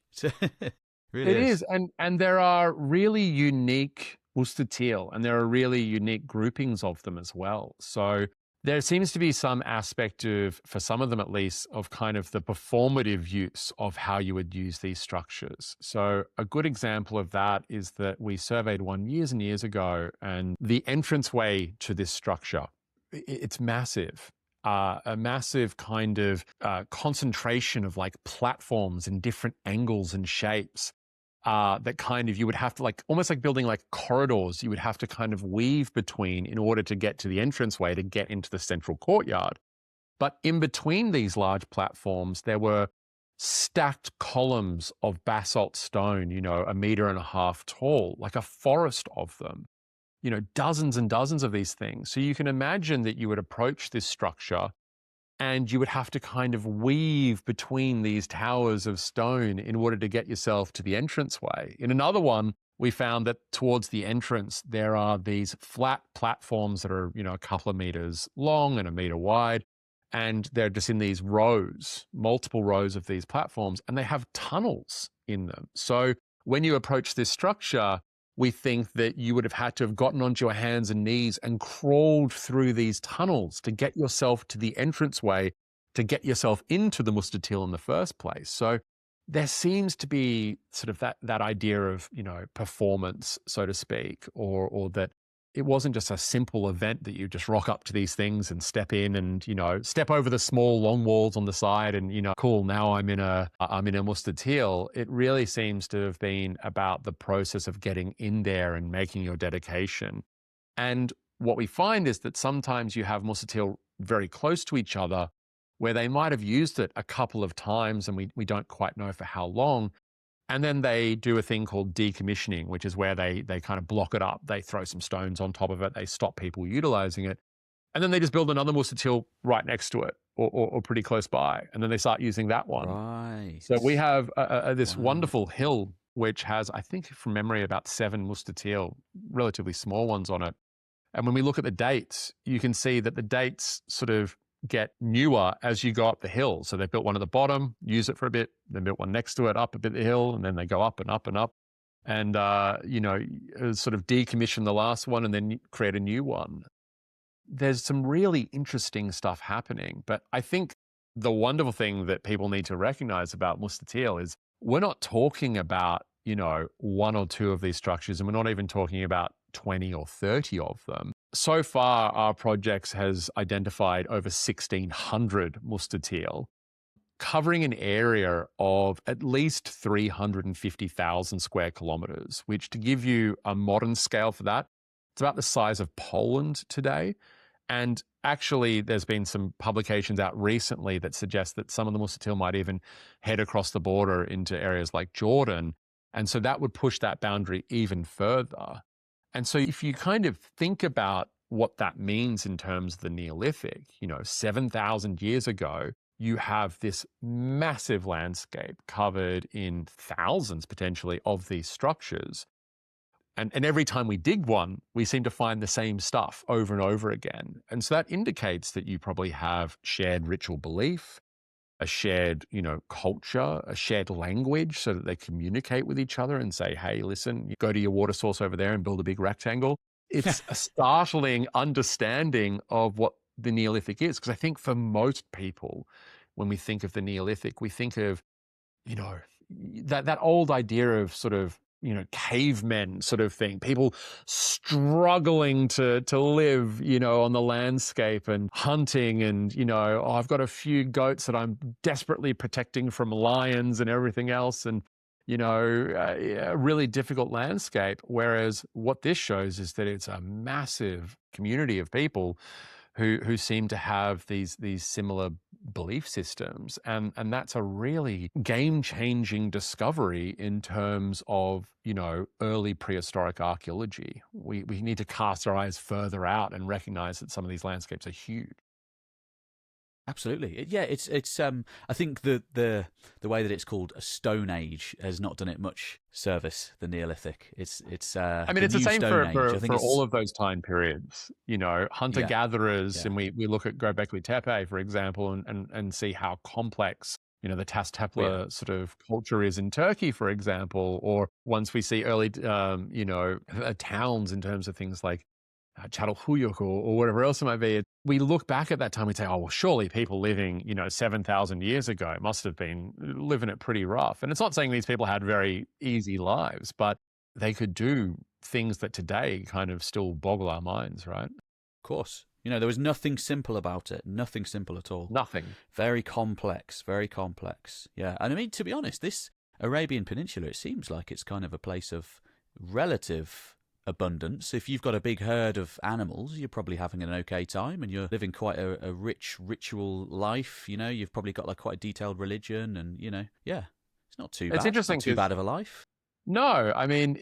Really it is. And there are really unique Mustilil, and there are really unique groupings of them as well. So there seems to be some aspect of, for some of them at least, of kind of the performative use of how you would use these structures. So a good example of that is that we surveyed one years and years ago, and the entranceway to this structure, it's massive. A massive kind of concentration of like platforms in different angles and shapes. That kind of, you would have to, like, almost like building like corridors, you would have to kind of weave between in order to get to the entranceway to get into the central courtyard. But in between these large platforms, there were stacked columns of basalt stone, 1.5 meters tall, like a forest of them, dozens and dozens of these things. So you can imagine that you would approach this structure, and you would have to kind of weave between these towers of stone in order to get yourself to the entranceway. In another one, we found that towards the entrance, there are these flat platforms that are, a couple of meters long and 1 meter wide. And they're just in these rows, multiple rows of these platforms, and they have tunnels in them. So when you approach this structure, we think that you would have had to have gotten onto your hands and knees and crawled through these tunnels to get yourself to the entranceway, to get yourself into the Mustilil in the first place. So there seems to be sort of that idea of, performance, so to speak, or that it wasn't just a simple event that you just rock up to these things and step in and, step over the small long walls on the side and, cool, now I'm in a Mustilil. It really seems to have been about the process of getting in there and making your dedication. And what we find is that sometimes you have Mustilil very close to each other, where they might have used it a couple of times, and we don't quite know for how long. And then they do a thing called decommissioning, which is where they kind of block it up. They throw some stones on top of it. They stop people utilizing it. And then they just build another Mustilil right next to it, or pretty close by. And then they start using that one. Right. So we have this wonderful hill, which has, I think from memory, about 7 Mustilil, relatively small ones on it. And when we look at the dates, you can see that the dates sort of get newer as you go up the hill. So they built one at the bottom, use it for a bit, then built one next to it, up a bit the hill, and then they go up and up and up. And, sort of decommission the last one and then create a new one. there's some really interesting stuff happening. But I think the wonderful thing that people need to recognize about Mustatil is we're not talking about, one or two of these structures, and we're not even talking about 20 or 30 of them. So far, our projects has identified over 1,600 Mustatil, covering an area of at least 350,000 square kilometers, which, to give you a modern scale for that, it's about the size of Poland today. And actually, there's been some publications out recently that suggest that some of the Mustatil might even head across the border into areas like Jordan. And so that would push that boundary even further. And so if you kind of think about what that means in terms of the Neolithic, 7,000 years ago, you have this massive landscape covered in thousands potentially of these structures. And every time we dig one, we seem to find the same stuff over and over again. And so that indicates that you probably have shared ritual belief, a shared, culture, a shared language, so that they communicate with each other and say, hey, listen, you go to your water source over there and build a big rectangle. It's a startling understanding of what the Neolithic is. Because I think for most people, when we think of the Neolithic, we think of, that old idea of sort of, cavemen sort of thing, people struggling to live, on the landscape and hunting and, I've got a few goats that I'm desperately protecting from lions and everything else. And, a really difficult landscape. Whereas what this shows is that it's a massive community of people who seem to have these similar belief systems. And that's a really game-changing discovery in terms of, early prehistoric archaeology. We need to cast our eyes further out and recognize that some of these landscapes are huge. Absolutely. Yeah, it's I think the way that it's called a Stone Age has not done it much service, the Neolithic. It's it's the same for all of those time periods, hunter-gatherers, Yeah. and we look at Göbekli Tepe, for example, and see how complex, the Tas-Tepler sort of culture is in Turkey, for example, or once we see early, towns in terms of things like Çatalhöyük or whatever else it might be, we look back at that time and say, oh, well, surely people living, 7,000 years ago must have been living it pretty rough. And it's not saying these people had very easy lives, but they could do things that today kind of still boggle our minds, right? Of course. There was nothing simple about it. Nothing simple at all. Nothing. Very complex, very complex. Yeah. And I mean, to be honest, this Arabian Peninsula, it seems like it's kind of a place of relative abundance. If you've got a big herd of animals, you're probably having an okay time and you're living quite a rich ritual life. You've probably got like quite a detailed religion and, yeah, it's not too bad. It's interesting. Not too bad of a life. No, I mean,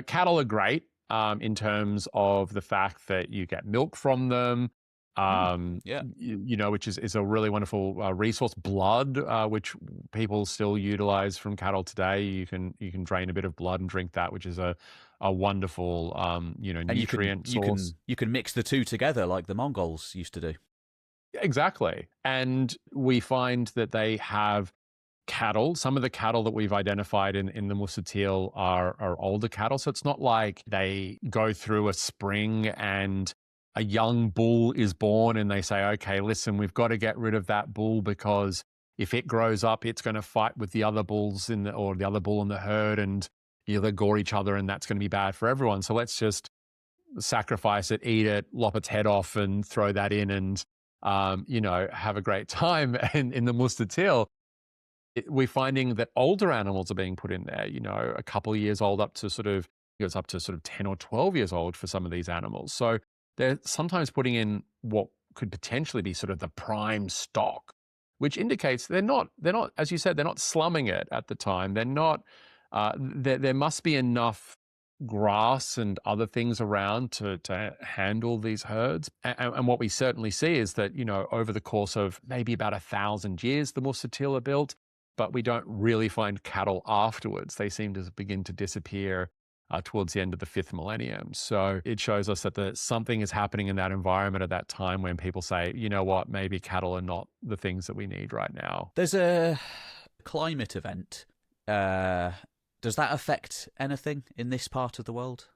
cattle are great in terms of the fact that you get milk from them. Which is a really wonderful resource. Blood, which people still utilize from cattle today. You can drain a bit of blood and drink that, which is a wonderful nutrient source. You can mix the two together like the Mongols used to do. Exactly. And we find that they have cattle. Some of the cattle that we've identified in the Mustatil are older cattle. So it's not like they go through a spring and a young bull is born and they say, okay, listen, we've got to get rid of that bull because if it grows up, it's going to fight with the other bulls or the other bull in the herd and they gore each other and that's going to be bad for everyone. So let's just sacrifice it, eat it, lop its head off and throw that in and, have a great time. And in the Mustatil, we're finding that older animals are being put in there, a couple of years old up to sort of 10 or 12 years old for some of these animals. So they're sometimes putting in what could potentially be sort of the prime stock, which indicates they're not, as you said, they're not slumming it at the time. They're not, there must be enough grass and other things around to handle these herds. And what we certainly see is that, over the course of maybe about 1,000 years, the Mustatil are built, but we don't really find cattle afterwards. They seem to begin to disappear towards the end of the 5th millennium. So it shows us that something is happening in that environment at that time when people say, you know what, maybe cattle are not the things that we need right now. There's a climate event. Does that affect anything in this part of the world?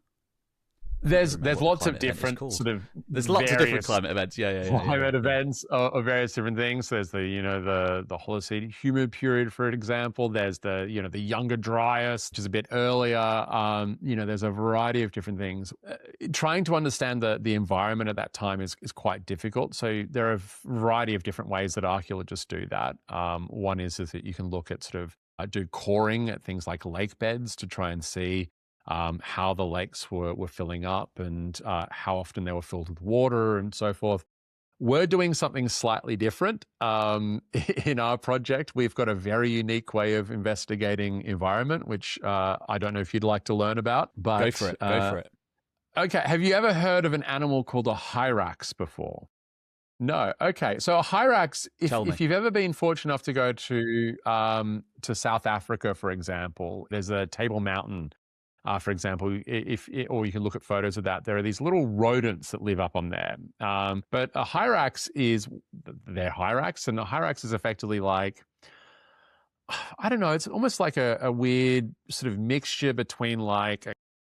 There's what the lots of climate event is different called. sort of There's lots of different various climate events. Yeah. climate events of various different things. There's the Holocene humid period, for example. There's the Younger Dryas, which is a bit earlier. There's a variety of different things. Trying to understand the environment at that time is quite difficult. So there are a variety of different ways that archaeologists do that. One is that you can look at sort of do coring at things like lake beds to try and see how the lakes were filling up and how often they were filled with water and so forth. We're doing something slightly different in our project. We've got a very unique way of investigating environment, which I don't know if you'd like to learn about. But Go for it. Okay. Have you ever heard of an animal called a hyrax before? No. Okay. So a hyrax, if you've ever been fortunate enough to go to South Africa, for example, there's a Table Mountain. For example, or you can look at photos of that. There are these little rodents that live up on there. But a hyrax they're hyrax, and a hyrax is effectively like, I don't know, it's almost like a weird sort of mixture between like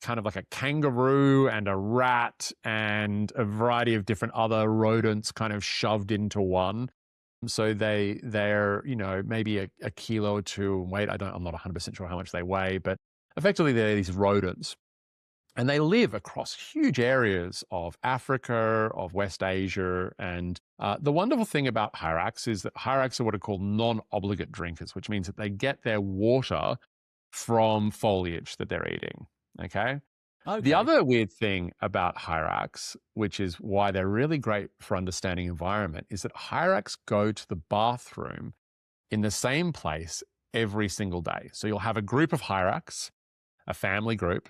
kind of like a kangaroo and a rat and a variety of different other rodents kind of shoved into one. So they're maybe a kilo or two in weight. I'm not 100% sure how much they weigh, but effectively, they're these rodents, and they live across huge areas of Africa, of West Asia. And the wonderful thing about hyrax is that hyrax are what are called non-obligate drinkers, which means that they get their water from foliage that they're eating. Okay. The other weird thing about hyrax, which is why they're really great for understanding environment, is that hyrax go to the bathroom in the same place every single day. So you'll have a group of hyrax, a family group,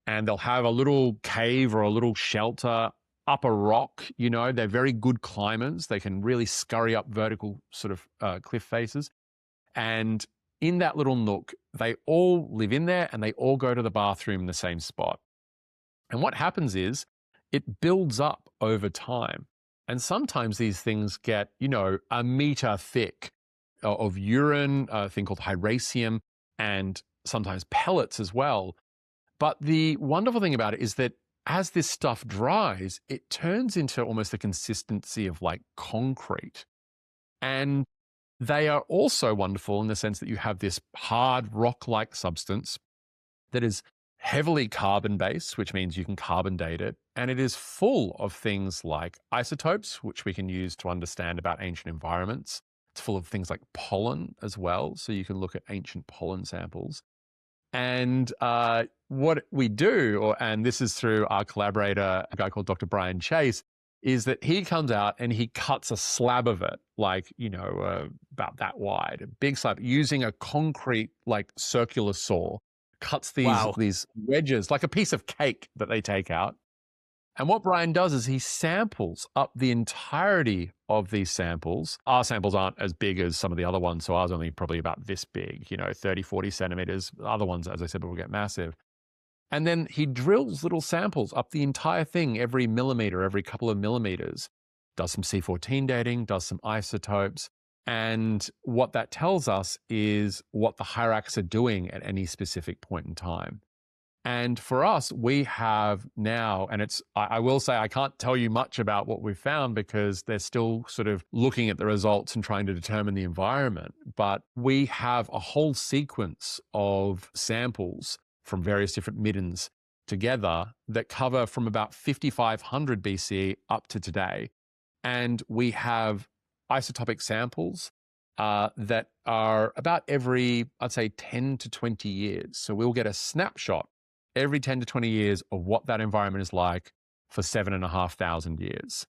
and they'll have a little cave or a little shelter up a rock. They're very good climbers. They can really scurry up vertical sort of cliff faces. And in that little nook, they all live in there and they all go to the bathroom in the same spot. And what happens is it builds up over time. And sometimes these things get, a meter thick of urine, a thing called hyraceum, and sometimes pellets as well. But the wonderful thing about it is that as this stuff dries, it turns into almost the consistency of like concrete. And they are also wonderful in the sense that you have this hard rock-like substance that is heavily carbon-based, which means you can carbon date it. And it is full of things like isotopes, which we can use to understand about ancient environments. It's full of things like pollen as well. So you can look at ancient pollen samples. And what we do, and this is through our collaborator, a guy called Dr. Brian Chase, is that he comes out and he cuts a slab of it, like, about that wide, a big slab, using a concrete, like circular saw, cuts these wedges, like a piece of cake that they take out. And what Brian does is he samples up the entirety of these samples. Our samples aren't as big as some of the other ones, so ours are only probably about this big, 30, 40 centimeters. Other ones, as I said, will get massive. And then he drills little samples up the entire thing every millimeter, every couple of millimeters, does some C14 dating, does some isotopes. And what that tells us is what the hyrax are doing at any specific point in time. And for us, we have now, and I will say I can't tell you much about what we've found because they're still sort of looking at the results and trying to determine the environment. But we have a whole sequence of samples from various different middens together that cover from about 5500 BCE up to today. And we have isotopic samples that are about every, I'd say, 10 to 20 years. So we'll get a snapshot every 10 to 20 years of what that environment is like for 7,500 years.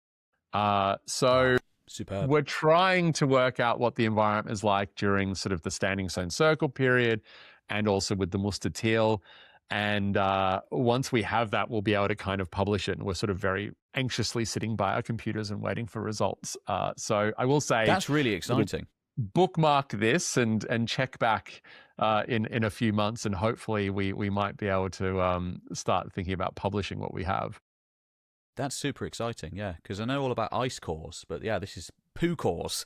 So superb. We're trying to work out what the environment is like during sort of the Standing Stone Circle period and also with the Muster Teal. And once we have that, we'll be able to kind of publish it. And we're sort of very anxiously sitting by our computers and waiting for results. So I will say that's really exciting. Bookmark this and check back in a few months, and hopefully we might be able to start thinking about publishing what we have. That's super exciting, yeah, because I know all about ice cores, but yeah, this is poo cores.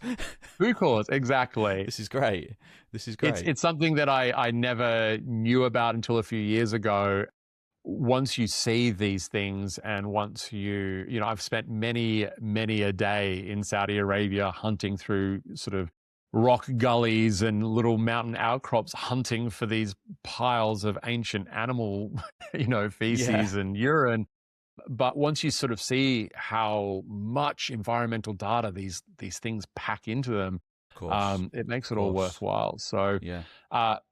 Poo cores, exactly. This is great. This is great. It's something that I never knew about until a few years ago. once you see these things, and once I've spent many, many a day in Saudi Arabia hunting through sort of rock gullies and little mountain outcrops, hunting for these piles of ancient animal, Yeah, feces and urine. But once you sort of see how much environmental data these things pack into them, of course, it makes of it all course. worthwhile. So, Yeah,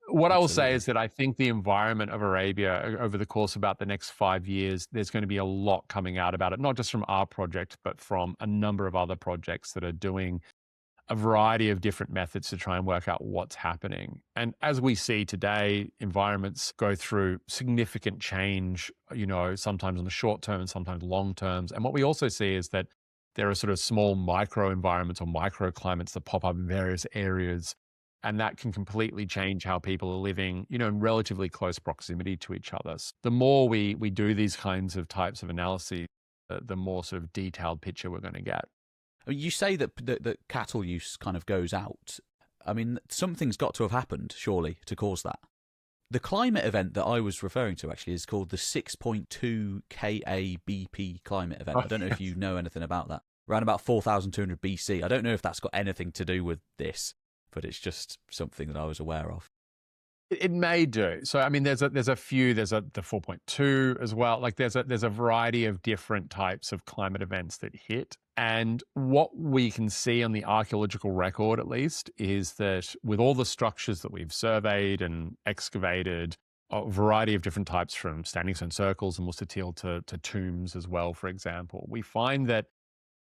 what I will say is absolutely. that I think the environment of Arabia over the course of about the next 5 years, there's going to be a lot coming out about it, not just from our project, but from a number of other projects that are doing a variety of different methods to try and work out what's happening. And as we see today, environments go through significant change, sometimes in the short term and sometimes long terms. And what we also see is that there are sort of small micro environments or microclimates that pop up in various areas. And that can completely change how people are living, in relatively close proximity to each other. So the more we do these kinds of types of analyses, the more sort of detailed picture we're going to get. I mean, you say that cattle use kind of goes out. I mean, something's got to have happened, surely, to cause that. The climate event that I was referring to actually is called the 6.2 KABP climate event. I don't know if you know anything about that. Around about 4,200 BC. I don't know if that's got anything to do with this, but it's just something that I was aware of. It may do. So, I mean, there's a few. There's the 4.2 as well. Like there's a variety of different types of climate events that hit. And what we can see on the archaeological record, at least, is that with all the structures that we've surveyed and excavated, a variety of different types, from standing stone circles and musta'til to tombs as well, for example, we find that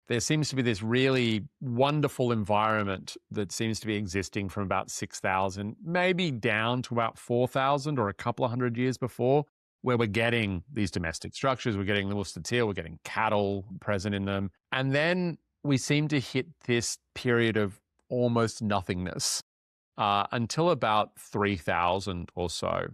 there seems to be this really wonderful environment that seems to be existing from about 6,000, maybe down to about 4,000 or a couple of hundred years before, where we're getting these domestic structures, we're getting the musta'til, we're getting cattle present in them. And then we seem to hit this period of almost nothingness until about 3,000 or so,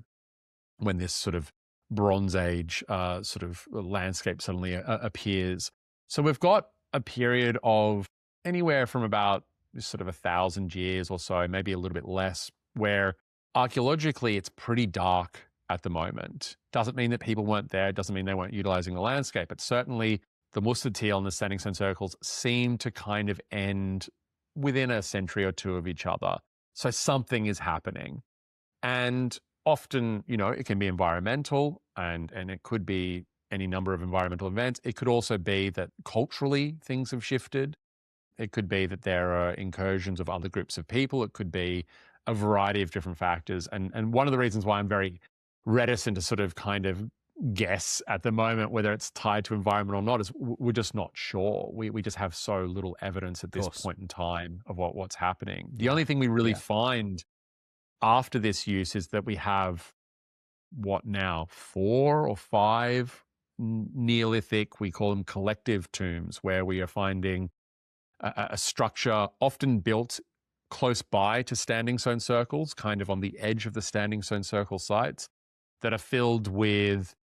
when this sort of Bronze Age sort of landscape suddenly appears. So we've got a period of anywhere from about sort of 1,000 years or so, maybe a little bit less, where archaeologically it's pretty dark at the moment. Doesn't mean that people weren't there, doesn't mean they weren't utilizing the landscape, but certainly the musta'til and the standing stone circles seem to kind of end within a century or two of each other. So something is happening. And often, it can be environmental, and it could be any number of environmental events. It could also be that culturally things have shifted. It could be that there are incursions of other groups of people. It could be a variety of different factors. And one of the reasons why I'm very reticent to sort of kind of guess at the moment whether it's tied to environment or not is we're just not sure. We just have so little evidence at Of this course. point in time of what's happening. The Yeah. only thing we really Yeah. find after this use is that we have, what now, 4 or 5 Neolithic, we call them collective tombs, where we are finding a structure often built close by to standing stone circles, kind of on the edge of the standing stone circle sites, that are filled with,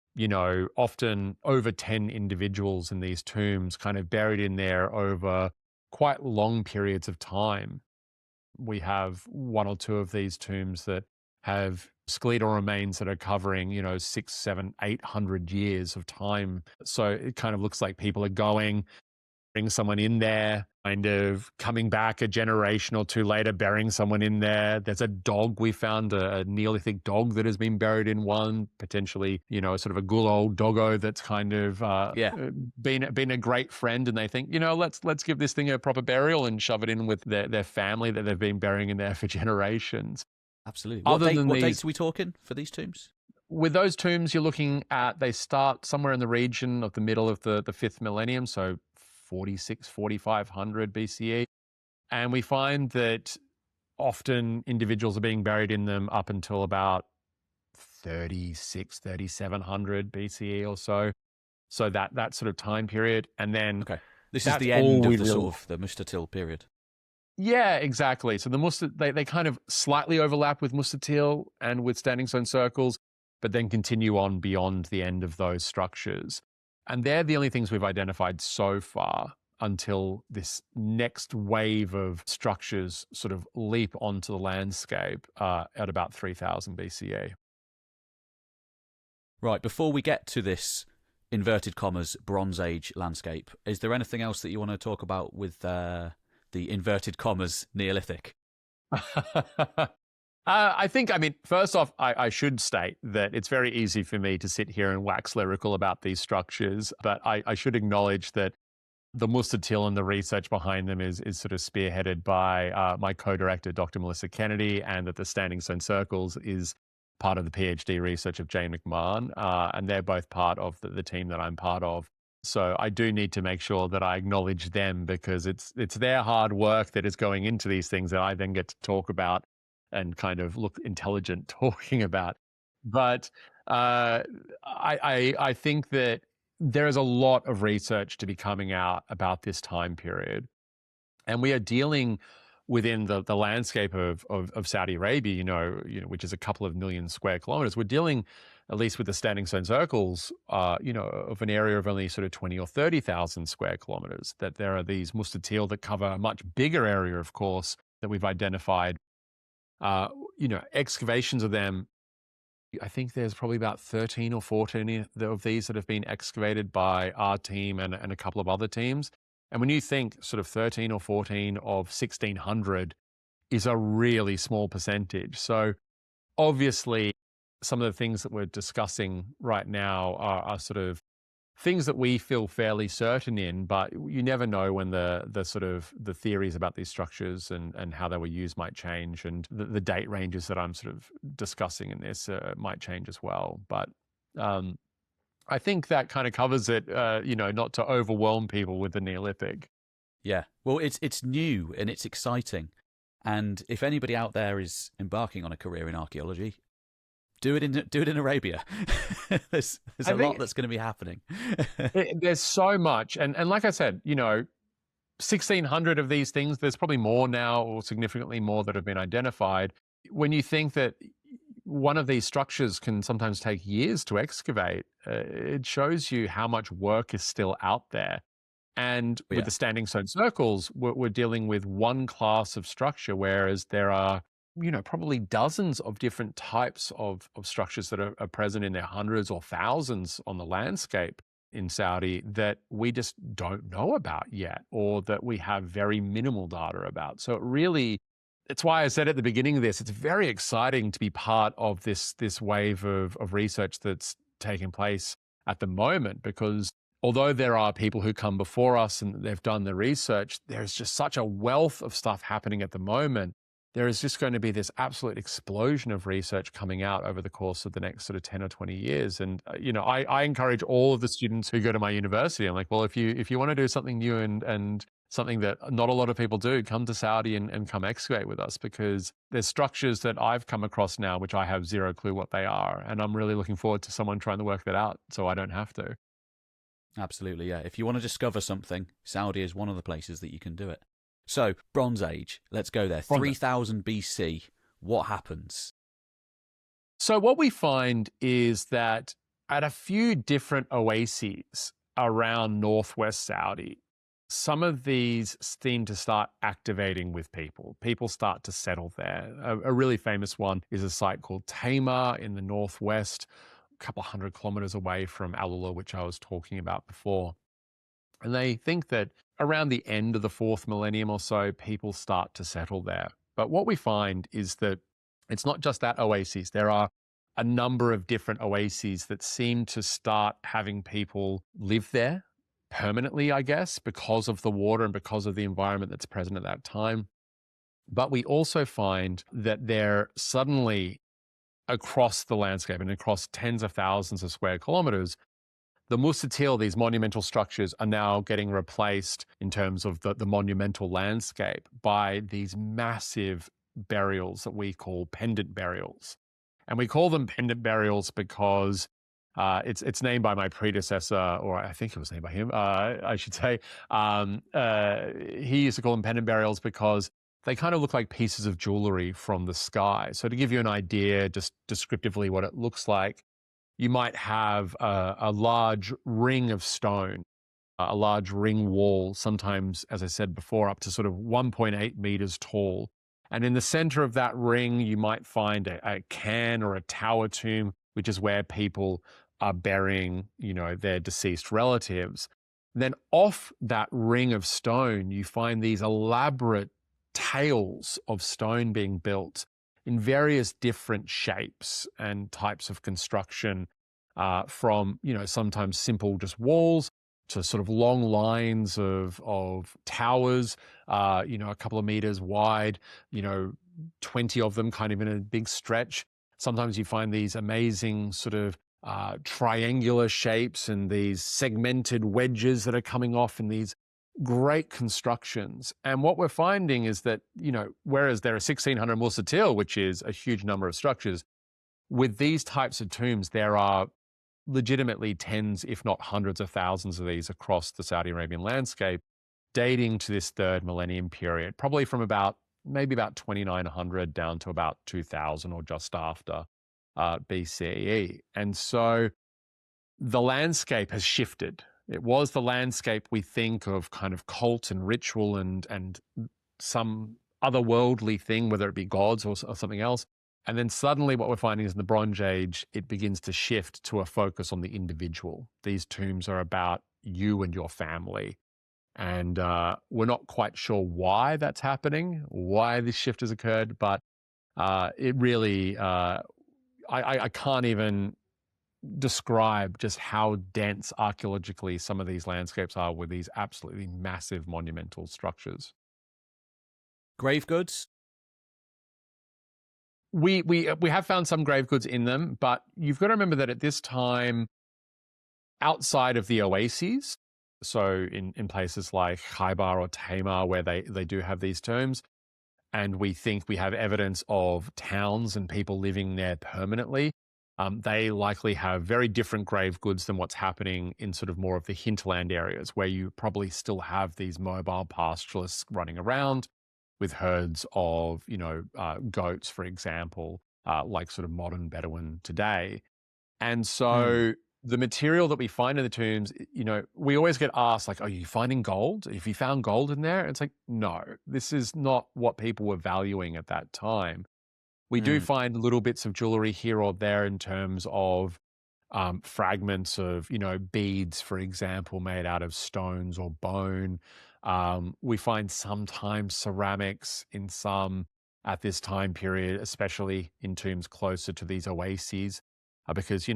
often over 10 individuals in these tombs, kind of buried in there over quite long periods of time. We have 1 or 2 of these tombs that have skeletal remains that are covering, 6, 7, 800 years of time. So it kind of looks like people are going, bring someone in there, kind of coming back a generation or two later, burying someone in there. There's a dog. We found a Neolithic dog that has been buried in one, potentially, sort of a good old doggo that's kind of Yeah. been a great friend. And they think, let's give this thing a proper burial and shove it in with their family that they've been burying in there for generations. Absolutely. Other than What these, dates are we talking for these tombs? with those tombs, you're looking at, they start somewhere in the region of the middle of the 5th millennium, so 46, 4,500 BCE. And we find that often individuals are being buried in them up until about 36, 3,700 BCE or so. So that sort of time period. And then Okay. This is that's the all end we of the really... sort of the Musta'til period. Yeah, exactly. So they kind of slightly overlap with musta'til and with standing stone circles, but then continue on beyond the end of those structures. And they're the only things we've identified so far until this next wave of structures sort of leap onto the landscape at about 3,000 BCE. Right, before we get to this inverted commas Bronze Age landscape, is there anything else that you want to talk about with the inverted commas Neolithic? I think, I mean, first off, I should state that it's very easy for me to sit here and wax lyrical about these structures, but I should acknowledge that the Mustatil and the research behind them is sort of spearheaded by my co-director, Dr. Melissa Kennedy, and that the Standing Stone Circles is part of the PhD research of Jane McMahon, and they're both part of the team that I'm part of. So I do need to make sure that I acknowledge them, because it's their hard work that is going into these things that I then get to talk about and kind of look intelligent talking about. But I think that there is a lot of research to be coming out about this time period. And we are dealing within the landscape of Saudi Arabia, which is a couple of million square kilometers. We're dealing, at least with the Standing Stone Circles, of an area of only sort of 20 or 30,000 square kilometers. That there are these Mustatil that cover a much bigger area, of course, that we've identified. Excavations of them, I think there's probably about 13 or 14 of these that have been excavated by our team and a couple of other teams. And when you think sort of 13 or 14 of 1,600 is a really small percentage. So obviously, some of the things that we're discussing right now are sort of things that we feel fairly certain in, but you never know when the sort of the theories about these structures and how they were used might change, and the date ranges that I'm sort of discussing in this might change as well. But I think that kind of covers it, not to overwhelm people with the Neolithic. Yeah, well, it's new and it's exciting. And if anybody out there is embarking on a career in archaeology, do it in Arabia. there's a lot that's going to be happening. There's so much. And like I said, 1,600 of these things, there's probably more now, or significantly more, that have been identified. When you think that one of these structures can sometimes take years to excavate, it shows you how much work is still out there. And with the Standing Stone Circles, we're dealing with one class of structure, whereas there are probably dozens of different types of structures that are present in their hundreds or thousands on the landscape in Saudi that we just don't know about yet, or that we have very minimal data about. So it's why I said at the beginning of this, it's very exciting to be part of this wave of research that's taking place at the moment, because although there are people who come before us and they've done the research, there's just such a wealth of stuff happening at the moment. There is just going to be this absolute explosion of research coming out over the course of the next sort of 10 or 20 years. And, I encourage all of the students who go to my university. I'm like, well, if you want to do something new and something that not a lot of people do, come to Saudi and come excavate with us, because there's structures that I've come across now, which I have zero clue what they are. And I'm really looking forward to someone trying to work that out so I don't have to. Absolutely, yeah. If you want to discover something, Saudi is one of the places that you can do it. So, Bronze Age, let's go there. 3000 BC, what happens? So what we find is that at a few different oases around northwest Saudi, some of these seem to start activating with people. People start to settle there. A really famous one is a site called Tamar in the northwest, a couple 100 kilometers away from AlUla, which I was talking about before. And they think that around the end of the 4th millennium or so, people start to settle there. But what we find is that it's not just that oasis. There are a number of different oases that seem to start having people live there permanently, I guess, because of the water and because of the environment that's present at that time. But we also find that they're suddenly across the landscape and across tens of thousands of square kilometers, the Mustatil, these monumental structures, are now getting replaced in terms of the monumental landscape by these massive burials that we call pendant burials. And we call them pendant burials because it's named by my predecessor, or I think it was named by him, I should say. He used to call them pendant burials because they kind of look like pieces of jewelry from the sky. So to give you an idea, just descriptively what it looks like, you might have a large ring of stone, a large ring wall, sometimes, as I said before, up to sort of 1.8 meters tall. And in the center of that ring, you might find a can or a tower tomb, which is where people are burying, their deceased relatives. Then off that ring of stone, you find these elaborate tails of stone being built in various different shapes and types of construction, from, sometimes simple just walls to sort of long lines of towers, a couple of meters wide, 20 of them kind of in a big stretch. Sometimes you find these amazing sort of triangular shapes and these segmented wedges that are coming off in these great constructions. And what we're finding is that, whereas there are 1,600 Musatil, which is a huge number of structures, with these types of tombs, there are legitimately tens, if not hundreds of thousands of these across the Saudi Arabian landscape, dating to this third millennium period, probably from maybe about 2,900 down to about 2,000 or just after BCE. And so the landscape has shifted. It was the landscape we think of kind of cult and ritual and some otherworldly thing, whether it be gods or something else. And then suddenly what we're finding is in the Bronze Age, it begins to shift to a focus on the individual. These tombs are about you and your family. And we're not quite sure why that's happening, why this shift has occurred, but it really, I can't even describe just how dense archaeologically some of these landscapes are with these absolutely massive monumental structures. Grave goods? We have found some grave goods in them, but you've got to remember that at this time, outside of the oases, so in places like Khaybar or Tamar, where they do have these tombs, and we think we have evidence of towns and people living there permanently, they likely have very different grave goods than what's happening in sort of more of the hinterland areas, where you probably still have these mobile pastoralists running around with herds of, goats, for example, like sort of modern Bedouin today. And so the material that we find in the tombs, we always get asked, like, are you finding gold? If you found gold in there? It's like, no, this is not what people were valuing at that time. We do find little bits of jewelry here or there in terms of fragments of, beads, for example, made out of stones or bone. We find sometimes ceramics in some at this time period, especially in tombs closer to these oases, because,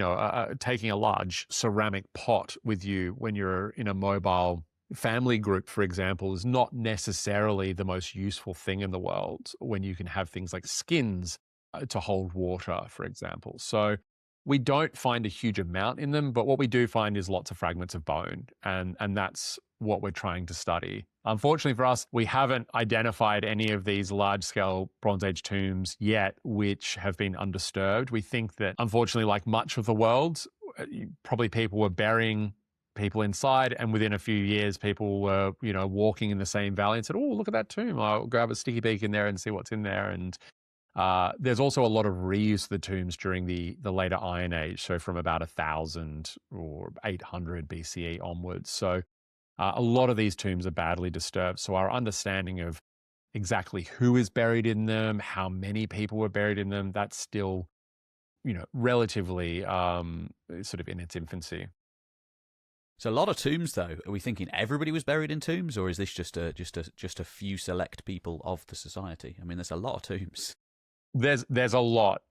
taking a large ceramic pot with you when you're in a mobile family group, for example, is not necessarily the most useful thing in the world when you can have things like skins to hold water, for example. So we don't find a huge amount in them, but what we do find is lots of fragments of bone, and that's what we're trying to study. Unfortunately for us, we haven't identified any of these large-scale Bronze Age tombs yet which have been undisturbed. We think that, unfortunately, like much of the world, probably people were burying people inside, and within a few years, people were, walking in the same valley and said, "Oh, look at that tomb. I'll go have a sticky beak in there and see what's in there." And there's also a lot of reuse of the tombs during the later Iron Age, so from about 1,000 or 800 BCE onwards. So a lot of these tombs are badly disturbed. So our understanding of exactly who is buried in them, how many people were buried in them, that's still, relatively sort of in its infancy. So a lot of tombs, though. Are we thinking everybody was buried in tombs, or is this just a few select people of the society? I mean, there's a lot of tombs. There's a lot.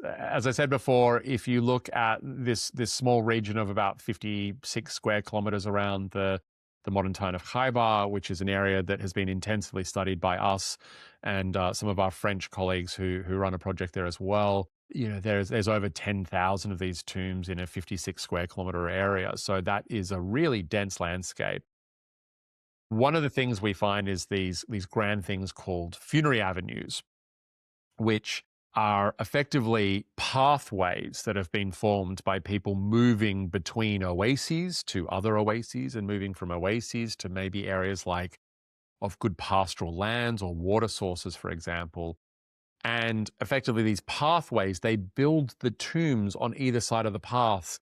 As I said before, if you look at this small region of about 56 square kilometers around the modern town of Khaybar, which is an area that has been intensively studied by us and some of our French colleagues who run a project there as well, there's over 10,000 of these tombs in a 56 square kilometer area. So that is a really dense landscape. One of the things we find is these grand things called funerary avenues, which are effectively pathways that have been formed by people moving between oases to other oases and moving from oases to maybe areas like of good pastoral lands or water sources, for example. And effectively these pathways, they build the tombs on either side of the paths,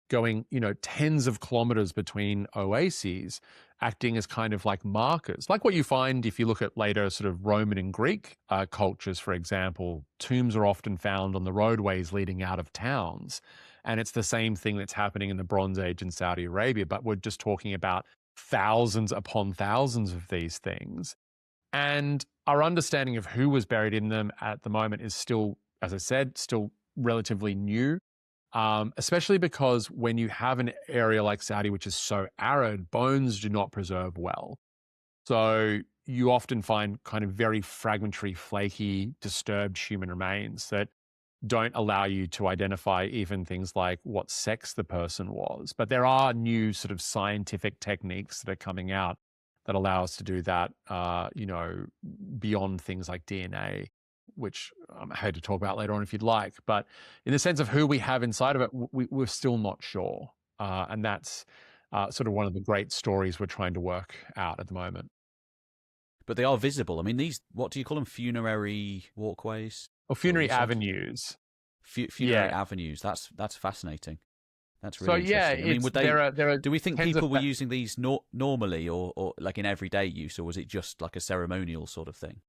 going, tens of kilometers between oases. acting as kind of like markers, like what you find if you look at later sort of Roman and Greek cultures, for example. Tombs are often found on the roadways leading out of towns. And it's the same thing that's happening in the Bronze Age in Saudi Arabia, but we're just talking about thousands upon thousands of these things. And our understanding of who was buried in them at the moment is still, as I said, still relatively new, especially because when you have an area like Saudi, which is so arid, bones do not preserve well. So you often find kind of very fragmentary, flaky, disturbed human remains that don't allow you to identify even things like what sex the person was. But there are new sort of scientific techniques that are coming out that allow us to do that, beyond things like DNA, which I'm happy to talk about later on if you'd like. But in the sense of who we have inside of it, we're still not sure. And that's sort of one of the great stories we're trying to work out at the moment. But they are visible. I mean, these, what do you call them? Funerary walkways? Or funerary avenues. Funerary avenues. That's fascinating. That's really so interesting. I mean, would they? There are do we think people were using these normally, or like in everyday use, or was it just like a ceremonial sort of thing?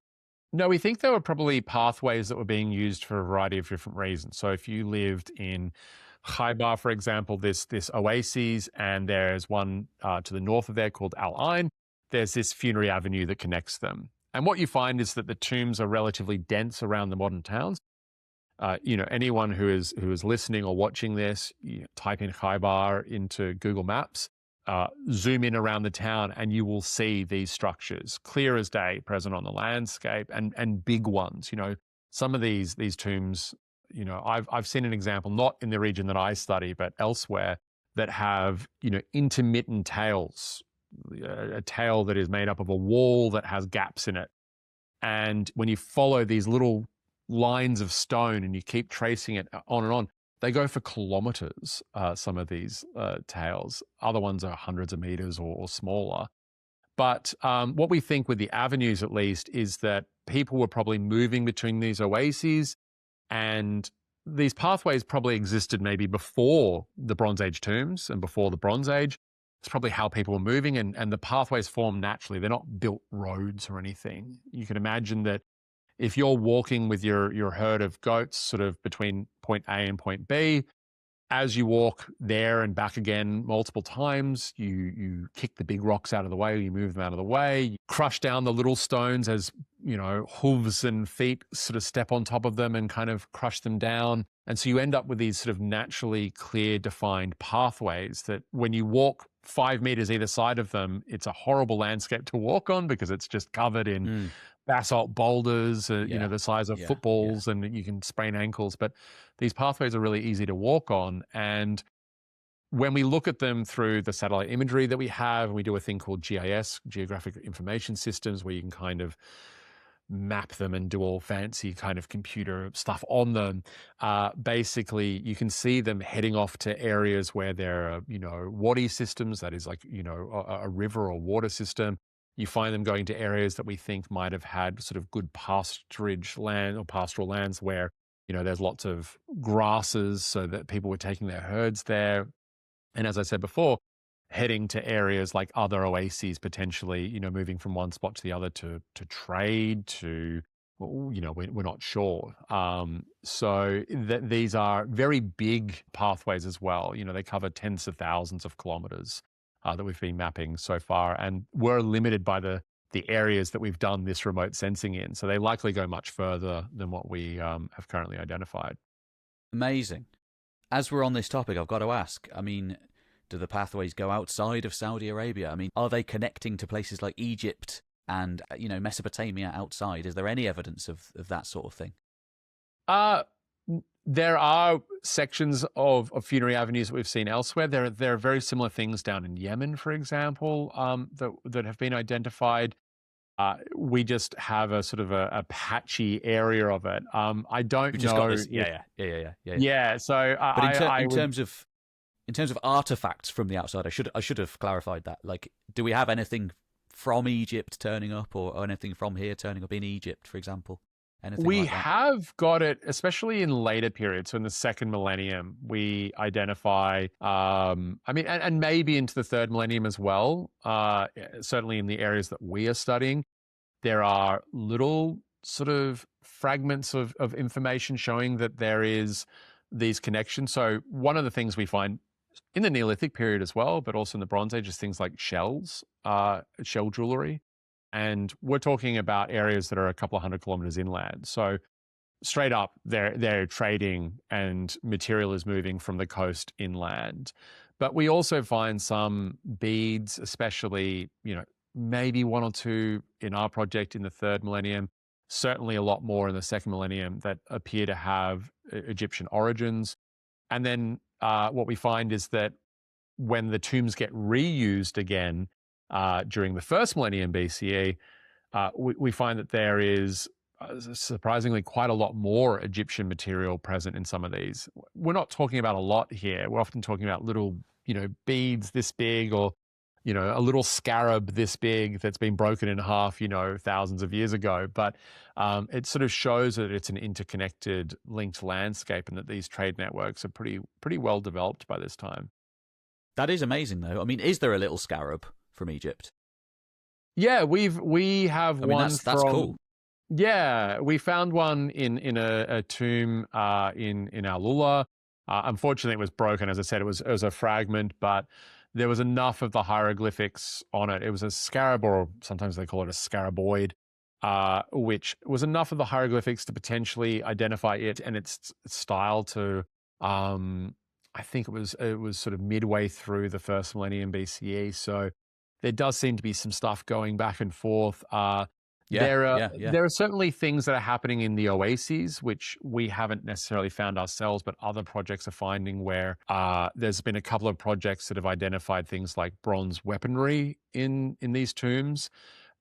No, we think there were probably pathways that were being used for a variety of different reasons. So if you lived in Khaybar, for example, this oasis, and there's one to the north of there called Al-Ain, there's this funerary avenue that connects them. And what you find is that the tombs are relatively dense around the modern towns. Anyone who is listening or watching this, type in Khaybar into Google Maps, zoom in around the town, and you will see these structures clear as day present on the landscape, and big ones. Some of these tombs, I've seen an example, not in the region that I study, but elsewhere, that have intermittent tails, a tail that is made up of a wall that has gaps in it. And when you follow these little lines of stone and you keep tracing it on and on, they go for kilometers, some of these tails. Other ones are hundreds of meters or smaller. But what we think with the avenues, at least, is that people were probably moving between these oases, and these pathways probably existed maybe before the Bronze Age tombs and before the Bronze Age. It's probably how people were moving, and the pathways form naturally. They're not built roads or anything. You can imagine that if you're walking with your herd of goats sort of between point A and point B, as you walk there and back again multiple times, you kick the big rocks out of the way, you move them out of the way, you crush down the little stones as, hooves and feet sort of step on top of them and kind of crush them down. And so you end up with these sort of naturally clear, defined pathways that when you walk 5 meters either side of them, it's a horrible landscape to walk on because it's just covered in basalt boulders, the size of footballs, and you can sprain ankles. But these pathways are really easy to walk on. And when we look at them through the satellite imagery that we have, and we do a thing called GIS, Geographic Information Systems, where you can kind of map them and do all fancy kind of computer stuff on them. Basically, you can see them heading off to areas where there are, wadi systems, that is like, a river or water system. You find them going to areas that we think might have had sort of good pasturage land or pastoral lands where, there's lots of grasses so that people were taking their herds there. And as I said before, heading to areas like other oases, potentially, moving from one spot to the other to trade, to, we're not sure. So these are very big pathways as well. They cover tens of thousands of kilometers that we've been mapping so far, and we're limited by the areas that we've done this remote sensing in. So they likely go much further than what we have currently identified. Amazing. As we're on this topic, I've got to ask, I mean, do the pathways go outside of Saudi Arabia? I mean, are they connecting to places like Egypt and, Mesopotamia outside? Is there any evidence of that sort of thing? There are sections of funerary avenues that we've seen elsewhere. There are very similar things down in Yemen, for example, that have been identified. We just have a sort of a patchy area of it. I don't know. Got this. Yeah. Yeah. So, but in terms of artifacts from the outside, I should have clarified that. Like, do we have anything from Egypt turning up, or anything from here turning up in Egypt, for example? Anything We like that? have got it, especially in later periods. So in the second millennium, we identify, I mean, and maybe into the third millennium as well. Certainly in the areas that we are studying, there are little sort of fragments of information showing that there is these connections. So one of the things we find in the Neolithic period as well, but also in the Bronze Age, is things like shells, shell jewelry. And we're talking about areas that are a couple of 100 kilometers inland. So straight up, they're trading and material is moving from the coast inland. But we also find some beads, especially, maybe one or two in our project in the third millennium, certainly a lot more in the second millennium, that appear to have Egyptian origins. And then what we find is that when the tombs get reused again during the first millennium BCE, we find that there is surprisingly quite a lot more Egyptian material present in some of these. We're not talking about a lot here. We're often talking about little, beads this big, or, a little scarab this big that's been broken in half, thousands of years ago. But it sort of shows that it's an interconnected, linked landscape, and that these trade networks are pretty well developed by this time. That is amazing, though. I mean, is there a little scarab from Egypt? Yeah, we have one that's from. cool. Yeah, we found one in a tomb in AlUla. Unfortunately, it was broken. As I said, it was a fragment, but there was enough of the hieroglyphics on it. It was a scarab, or sometimes they call it a scaraboid, which was enough of the hieroglyphics to potentially identify it and its style to. I think it was sort of midway through the first millennium BCE. So there does seem to be some stuff going back and forth. There are certainly things that are happening in the oases, which we haven't necessarily found ourselves, but other projects are finding, where there's been a couple of projects that have identified things like bronze weaponry in these tombs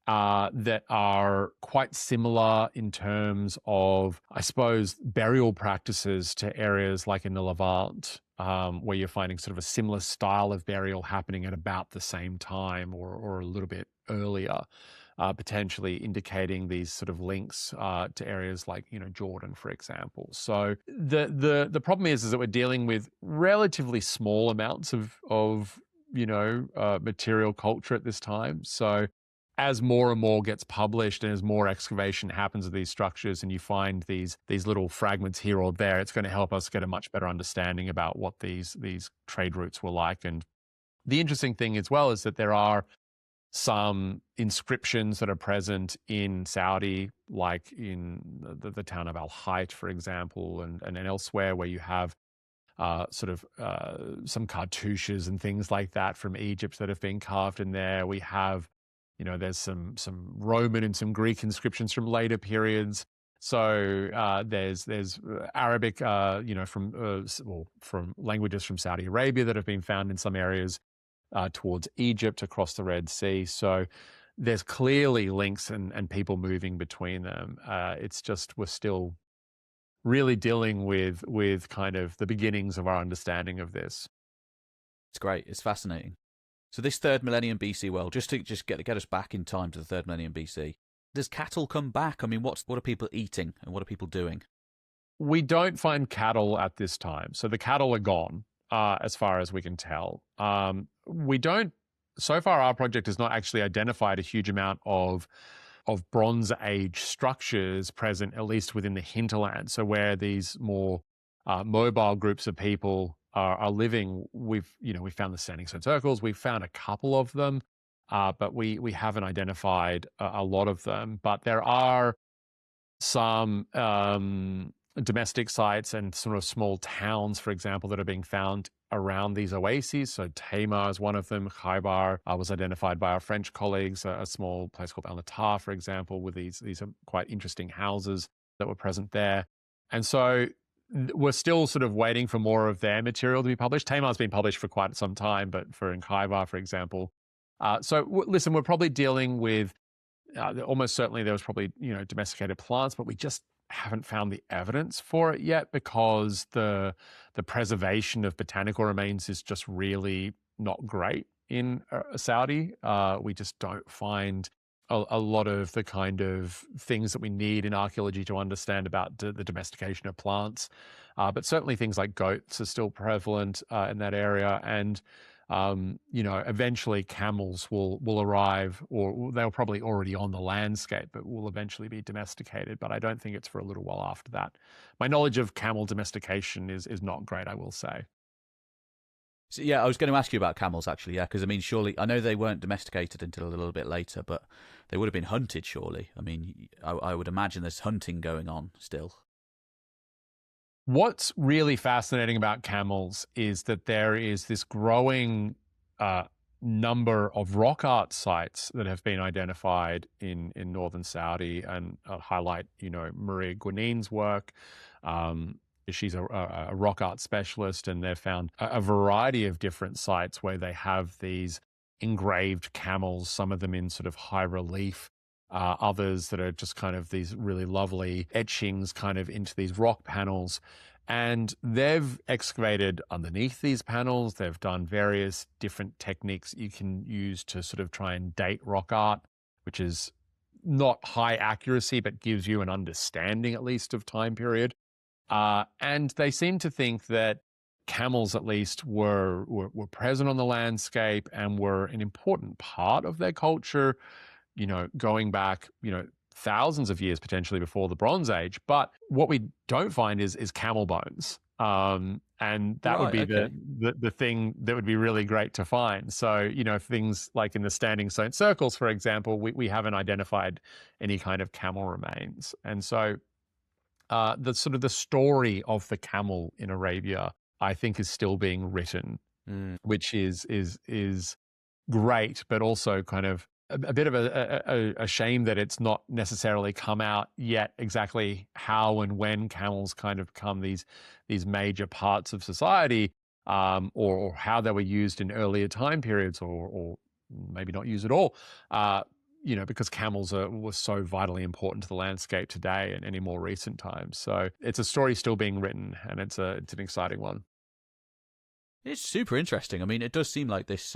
that are quite similar in terms of, I suppose, burial practices to areas like in the Levant, where you're finding sort of a similar style of burial happening at about the same time, or a little bit earlier. Potentially indicating these sort of links to areas like, Jordan, for example. So the problem is that we're dealing with relatively small amounts of material culture at this time. So as more and more gets published, and as more excavation happens of these structures, and you find these little fragments here or there, it's going to help us get a much better understanding about what these trade routes were like. And the interesting thing as well is that there are some inscriptions that are present in Saudi, like in the town of Al-Hayt, for example, and elsewhere, where you have some cartouches and things like that from Egypt that have been carved in there. We have, there's some Roman and some Greek inscriptions from later periods. So there's Arabic, from languages from Saudi Arabia that have been found in some areas towards Egypt, across the Red Sea. So there's clearly links and people moving between them. It's just we're still really dealing with kind of the beginnings of our understanding of this. It's great. It's fascinating. So this third millennium BC world, just to get us back in time to the third millennium BC, does cattle come back? I mean, what are people eating and what are people doing? We don't find cattle at this time. So the cattle are gone. As far as we can tell. We don't, so far our project has not actually identified a huge amount of Bronze Age structures present, at least within the hinterland. So where these more mobile groups of people are living, we found the standing stone circles. We've found a couple of them, but we haven't identified a lot of them. But there are some domestic sites and sort of small towns, for example, that are being found around these oases. So Tamar is one of them. Khaybar was identified by our French colleagues, a small place called Al-Natar, for example, with these are quite interesting houses that were present there. And so we're still sort of waiting for more of their material to be published. Tamar's been published for quite some time, but in Khaybar, for example. Listen, we're probably dealing with almost certainly there was probably, domesticated plants, but we just haven't found the evidence for it yet, because the preservation of botanical remains is just really not great in Saudi. We just don't find a lot of the kind of things that we need in archaeology to understand about the domestication of plants. But certainly things like goats are still prevalent in that area. And, eventually camels will arrive, or they're probably already on the landscape, but will eventually be domesticated. But I don't think it's for a little while after that. My knowledge of camel domestication is not great, I will say. So, yeah, I was going to ask you about camels, actually, yeah, because, I mean, surely, I know they weren't domesticated until a little bit later, but they would have been hunted, surely. I mean, I would imagine there's hunting going on still. What's really fascinating about camels is that there is this growing number of rock art sites that have been identified in northern Saudi, and highlight, Maria Guinin's work. She's a rock art specialist, and they've found a variety of different sites where they have these engraved camels, some of them in sort of high relief, others that are just kind of these really lovely etchings kind of into these rock panels. And they've excavated underneath these panels. They've done various different techniques you can use to sort of try and date rock art, which is not high accuracy, but gives you an understanding at least of time period. And they seem to think that camels at least were present on the landscape and were an important part of their culture, going back, thousands of years potentially before the Bronze Age. But what we don't find is camel bones. And that would be the thing that would be really great to find. So, things like in the standing stone circles, for example, we haven't identified any kind of camel remains. And so the sort of the story of the camel in Arabia, I think, is still being written, which is great, but also kind of a bit of a shame that it's not necessarily come out yet exactly how and when camels kind of become these major parts of society, or how they were used in earlier time periods, or maybe not used at all. Because camels were so vitally important to the landscape today and any more recent times. So it's a story still being written, and it's an exciting one. It's super interesting. I mean, it does seem like this,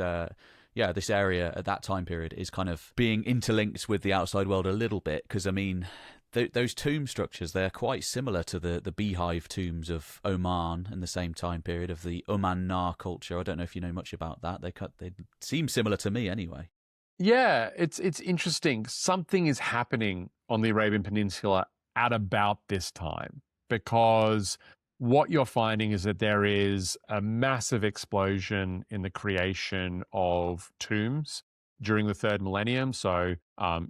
this area at that time period is kind of being interlinked with the outside world a little bit, because, I mean, those tomb structures, they're quite similar to the beehive tombs of Oman in the same time period, of the Nar culture. I don't know if you know much about that. They seem similar to me anyway. Yeah, it's interesting. Something is happening on the Arabian Peninsula at about this time, because what you're finding is that there is a massive explosion in the creation of tombs during the third millennium. So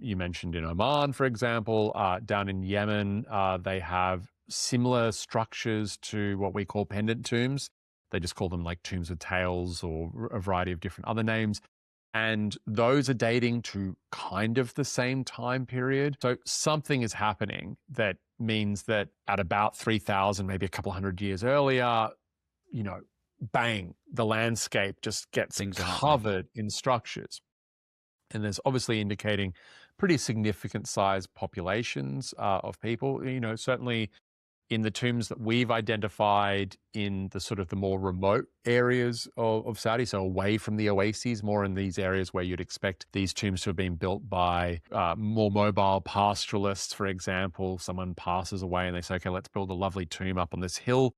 you mentioned in Oman, for example, down in Yemen, they have similar structures to what we call pendant tombs. They just call them like tombs with tails, or a variety of different other names. And those are dating to kind of the same time period. So something is happening that means that at about 3,000, maybe a couple hundred years earlier, bang, the landscape just gets covered in structures. And there's obviously indicating pretty significant sized populations of people. Certainly in the tombs that we've identified in the sort of the more remote areas of Saudi, so away from the oases, more in these areas where you'd expect these tombs to have been built by more mobile pastoralists, for example. Someone passes away and they say, okay, let's build a lovely tomb up on this hill.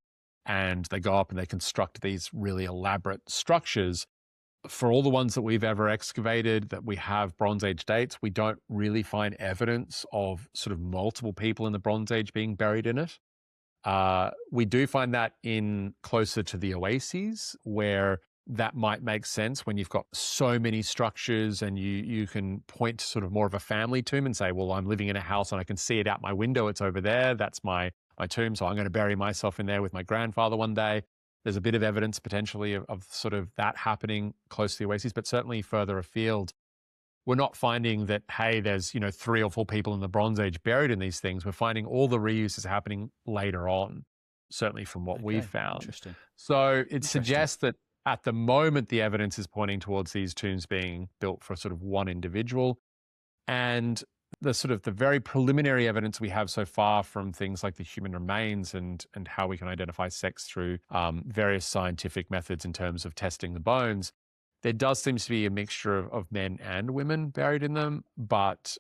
And they go up and they construct these really elaborate structures. For all the ones that we've ever excavated that we have Bronze Age dates, we don't really find evidence of sort of multiple people in the Bronze Age being buried in it. We do find that in closer to the oases, where that might make sense when you've got so many structures, and you can point to sort of more of a family tomb and say, well, I'm living in a house and I can see it out my window. It's over there. That's my tomb. So I'm going to bury myself in there with my grandfather one day. There's a bit of evidence potentially of sort of that happening close to the oases, but certainly further afield, we're not finding that, hey, there's, 3 or 4 people in the Bronze Age buried in these things. We're finding all the reuse is happening later on, certainly from what we've found. Interesting. So it suggests that at the moment, the evidence is pointing towards these tombs being built for sort of one individual. And the very preliminary evidence we have so far from things like the human remains and how we can identify sex through various scientific methods in terms of testing the bones, There does seem to be a mixture of men and women buried in them, but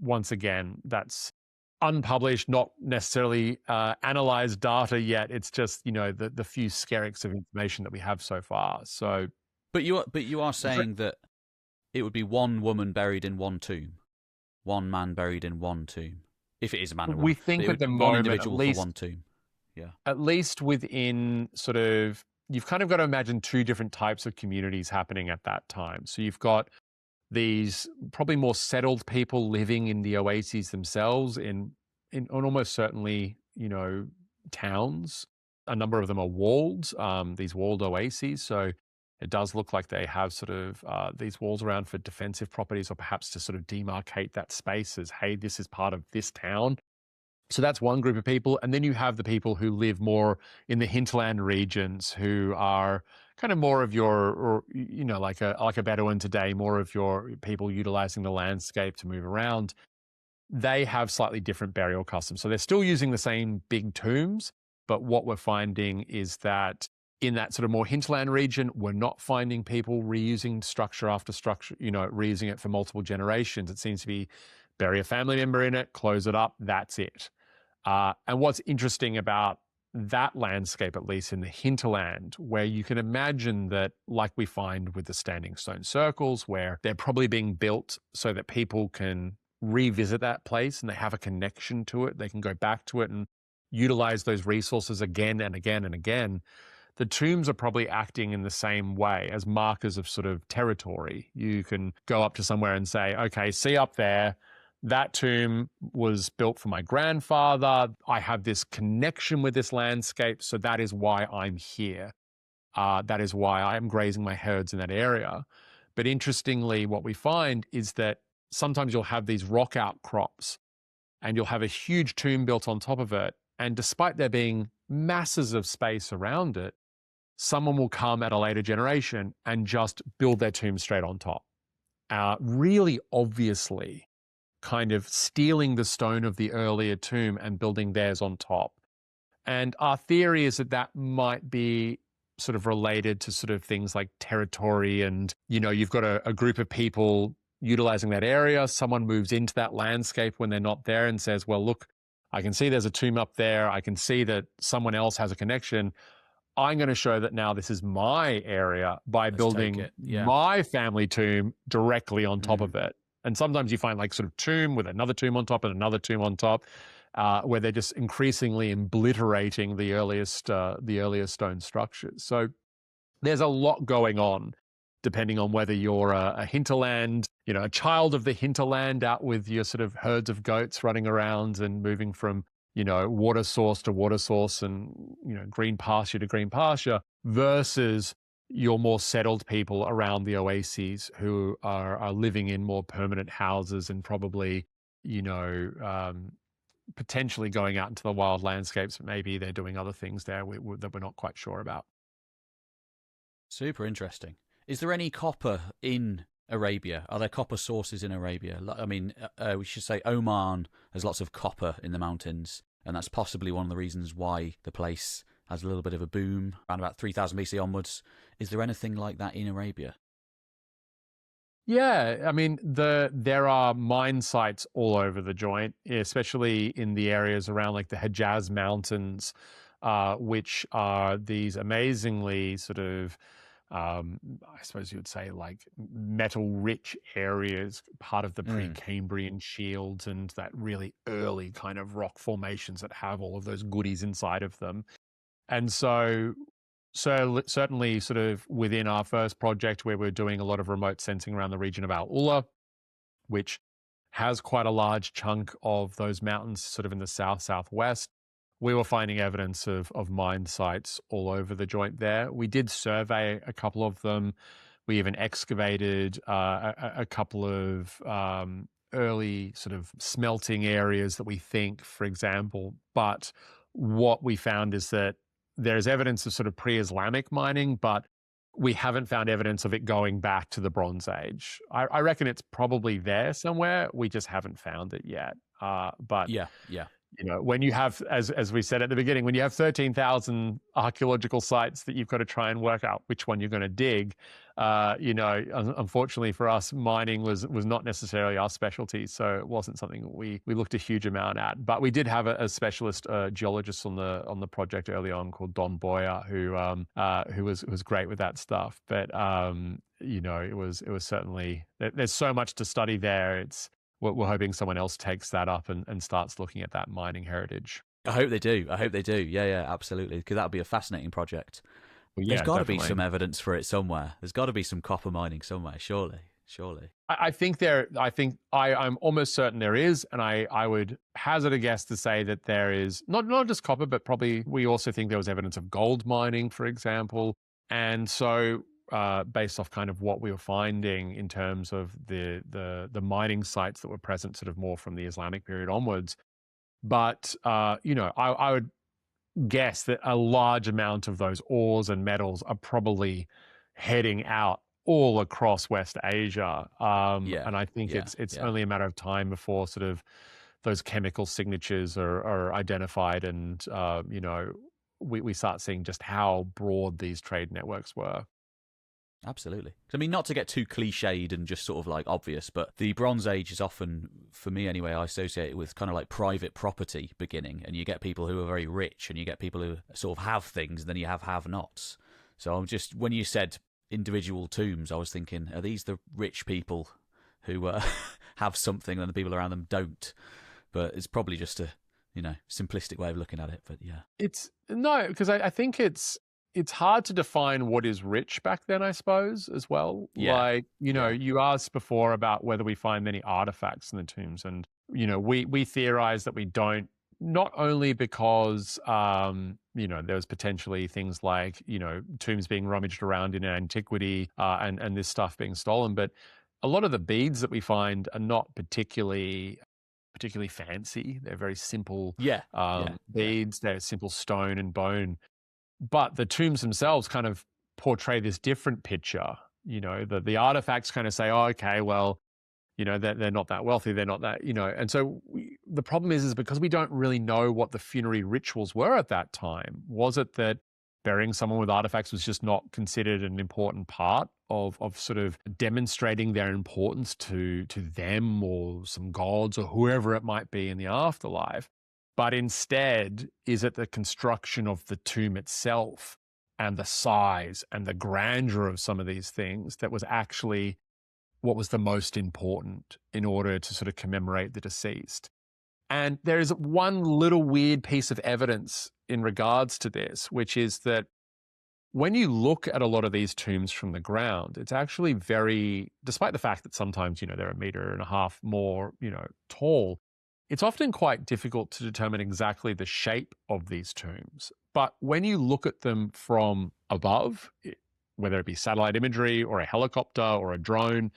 once again, that's unpublished, not necessarily analyzed data yet. It's just the few skerricks of information that we have so far. So, but you are saying that it would be one woman buried in one tomb, one man buried in one tomb. If it is a man and woman, we think at the moment, one individual for one tomb. Yeah. At least within sort of, you've kind of got to imagine two different types of communities happening at that time. So you've got these probably more settled people living in the oases themselves, in almost certainly, towns. A number of them are walled, these walled oases. So it does look like they have sort of these walls around for defensive properties, or perhaps to sort of demarcate that space as, hey, this is part of this town. So that's one group of people. And then you have the people who live more in the hinterland regions, who are kind of more of your, like a Bedouin today, more of your people utilizing the landscape to move around. They have slightly different burial customs. So they're still using the same big tombs, but what we're finding is that in that sort of more hinterland region, we're not finding people reusing structure after structure, reusing it for multiple generations. It seems to be bury a family member in it, close it up, that's it. And what's interesting about that landscape, at least in the hinterland, where you can imagine that, like we find with the standing stone circles, where they're probably being built so that people can revisit that place and they have a connection to it. They can go back to it and utilize those resources again and again and again. The tombs are probably acting in the same way as markers of sort of territory. You can go up to somewhere and say, okay, see up there, that tomb was built for my grandfather. I have this connection with this landscape, so that is why I'm here. That is why I am grazing my herds in that area. But interestingly, what we find is that sometimes you'll have these rock outcrops and you'll have a huge tomb built on top of it. And despite there being masses of space around it, someone will come at a later generation and just build their tomb straight on top. Really obviously kind of stealing the stone of the earlier tomb and building theirs on top. And our theory is that that might be sort of related to sort of things like territory, and, you've got a group of people utilizing that area. Someone moves into that landscape when they're not there and says, well, look, I can see there's a tomb up there. I can see that someone else has a connection. I'm going to show that now this is my area by building my family tomb directly on top of it. And sometimes you find like sort of tomb with another tomb on top and another tomb on top, where they're just increasingly obliterating the earliest stone structures. So there's a lot going on, depending on whether you're a hinterland, a child of the hinterland out with your sort of herds of goats running around and moving from, water source to water source and, green pasture to green pasture, versus your more settled people around the oases who are living in more permanent houses and probably, potentially going out into the wild landscapes. Maybe they're doing other things there that we're not quite sure about. Super interesting. Is there any copper in Arabia? Are there copper sources in Arabia? I mean, we should say Oman has lots of copper in the mountains, and that's possibly one of the reasons why the place has a little bit of a boom around about 3000 BC onwards. Is there anything like that in Arabia? Yeah, I mean, there are mine sites all over the joint, especially in the areas around like the Hejaz Mountains, which are these amazingly sort of, I suppose you would say, like metal-rich areas, part of the Precambrian shields and that really early kind of rock formations that have all of those goodies inside of them. And so certainly sort of within our first project, where we're doing a lot of remote sensing around the region of AlUla, which has quite a large chunk of those mountains sort of in the southwest, we were finding evidence of mine sites all over the joint there. We did survey a couple of them. We even excavated a couple of early sort of smelting areas that we think, for example. But what we found is that there's evidence of sort of pre-Islamic mining, but we haven't found evidence of it going back to the Bronze Age. I reckon it's probably there somewhere. We just haven't found it yet. But When you have, as we said at the beginning, when you have 13,000 archaeological sites that you've got to try and work out which one you're going to dig, unfortunately for us, mining was not necessarily our specialty, so it wasn't something we looked a huge amount at. But we did have a specialist geologist on the project early on called Don Boyer, who was great with that stuff. But it was certainly, there's so much to study there. We're hoping someone else takes that up and starts looking at that mining heritage. I hope they do. Yeah, absolutely. Because that would be a fascinating project. Well, There's got to be some evidence for it somewhere. There's got to be some copper mining somewhere, surely. I'm almost certain there is, and I would hazard a guess to say that there is not just copper, but probably we also think there was evidence of gold mining, for example. And so based off kind of what we were finding in terms of the mining sites that were present sort of more from the Islamic period onwards. But, I would guess that a large amount of those ores and metals are probably heading out all across West Asia. And I think it's only a matter of time before sort of those chemical signatures are identified and, we start seeing just how broad these trade networks were. Absolutely. I mean, not to get too cliched and just sort of like obvious, but the Bronze Age is often, for me anyway, I associate it with kind of like private property beginning, and you get people who are very rich and you get people who sort of have things, and then you have nots. So I'm just, when you said individual tombs, I was thinking, are these the rich people who have something and the people around them don't? But it's probably just a, simplistic way of looking at it. But yeah. Because I think it's hard to define what is rich back then, I suppose, as well. Yeah. You asked before about whether we find many artifacts in the tombs. And, we theorize that we don't, not only because, there's potentially things like, tombs being rummaged around in antiquity and this stuff being stolen, but a lot of the beads that we find are not particularly fancy. They're very simple beads. They're simple stone and bone. But the tombs themselves kind of portray this different picture. The artifacts kind of say, oh, okay, well, they're not that wealthy. They're not that, And so the problem is because we don't really know what the funerary rituals were at that time. Was it that burying someone with artifacts was just not considered an important part of sort of demonstrating their importance to them or some gods or whoever it might be in the afterlife? But instead, is it the construction of the tomb itself and the size and the grandeur of some of these things that was actually what was the most important in order to sort of commemorate the deceased? And there is one little weird piece of evidence in regards to this, which is that when you look at a lot of these tombs from the ground, it's actually despite the fact that sometimes, they're 1.5 meters more, tall, it's often quite difficult to determine exactly the shape of these tombs. But when you look at them from above, whether it be satellite imagery or a helicopter or a drone,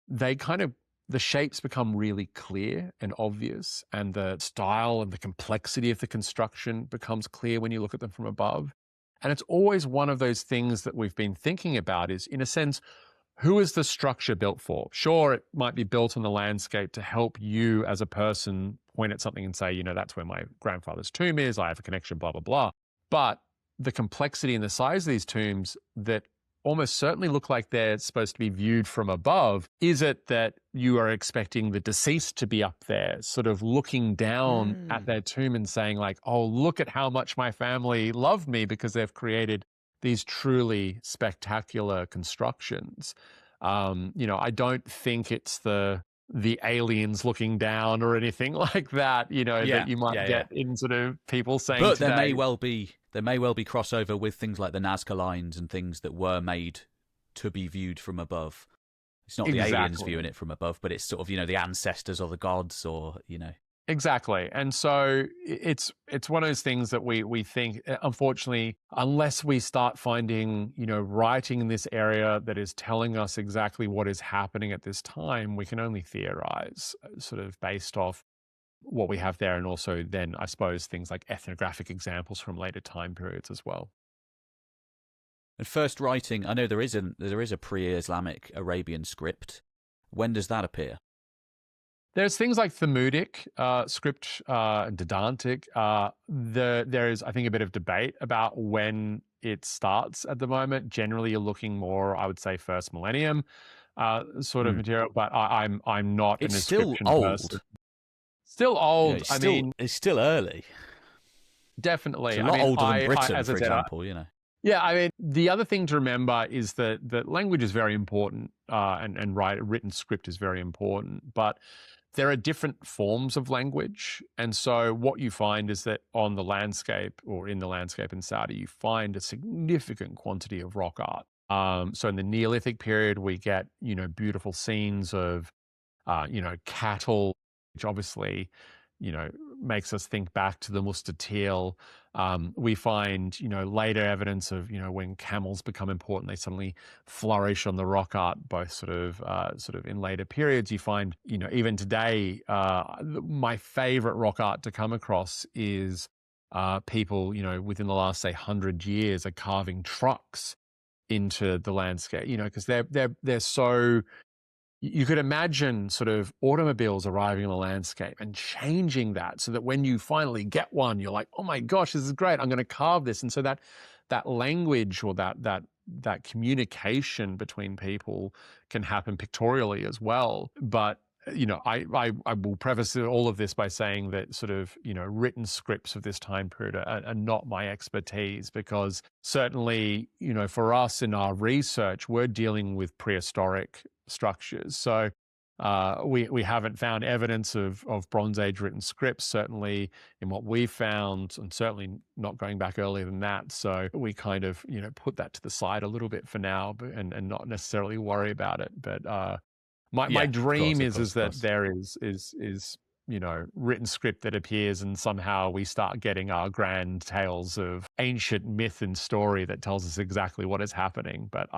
the shapes become really clear and obvious, and the style and the complexity of the construction becomes clear when you look at them from above. And it's always one of those things that we've been thinking about is, in a sense, who is the structure built for? Sure, it might be built on the landscape to help you as a person point at something and say, that's where my grandfather's tomb is. I have a connection, blah, blah, blah. But the complexity and the size of these tombs that almost certainly look like they're supposed to be viewed from above, is it that you are expecting the deceased to be up there, sort of looking down at their tomb and saying like, oh, look at how much my family loved me because they've created these truly spectacular constructions. I don't think it's the aliens looking down or anything like that, that you might get in sort of people saying But today. there may well be crossover with things like the Nazca lines and things that were made to be viewed from above. It's not the aliens viewing it from above, but it's sort of, the ancestors or the gods or, Exactly. And so it's one of those things that we think, unfortunately, unless we start finding, writing in this area that is telling us exactly what is happening at this time, we can only theorize sort of based off what we have there. And also then, I suppose, things like ethnographic examples from later time periods as well. And first writing, I know there is a pre-Islamic Arabian script. When does that appear? There's things like Thammudic script, Didantic. There is, I think, a bit of debate about when it starts at the moment. Generally, you're looking more, I would say, first millennium sort of material. But I'm not It's an still inscription old. person. Still old. It's still early. Definitely. It's a lot older than Britain, for example. Yeah, I mean, the other thing to remember is that language is very important, and written script is very important, but there are different forms of language. And so what you find is that on the landscape, or in the landscape in Saudi, you find a significant quantity of rock art. So in the Neolithic period, we get, beautiful scenes of, cattle, which obviously, makes us think back to the Mustatil. We find, later evidence of, when camels become important, they suddenly flourish on the rock art, both sort of in later periods. You find, even today, my favorite rock art to come across is people, within the last, say, 100 years are carving trucks into the landscape, because they're so... You could imagine sort of automobiles arriving in the landscape and changing that so that when you finally get one, you're like, oh my gosh, this is great. I'm going to carve this. And so that language, or that communication between people can happen pictorially as well. But, I will preface all of this by saying that sort of, written scripts of this time period are not my expertise, because certainly, for us in our research, we're dealing with prehistoric structures. So we haven't found evidence of Bronze Age written scripts, certainly in what we found, and certainly not going back earlier than that. So we kind of, put that to the side a little bit for now, and not necessarily worry about it. But my dream is that there is written script that appears, and somehow we start getting our grand tales of ancient myth and story that tells us exactly what is happening. But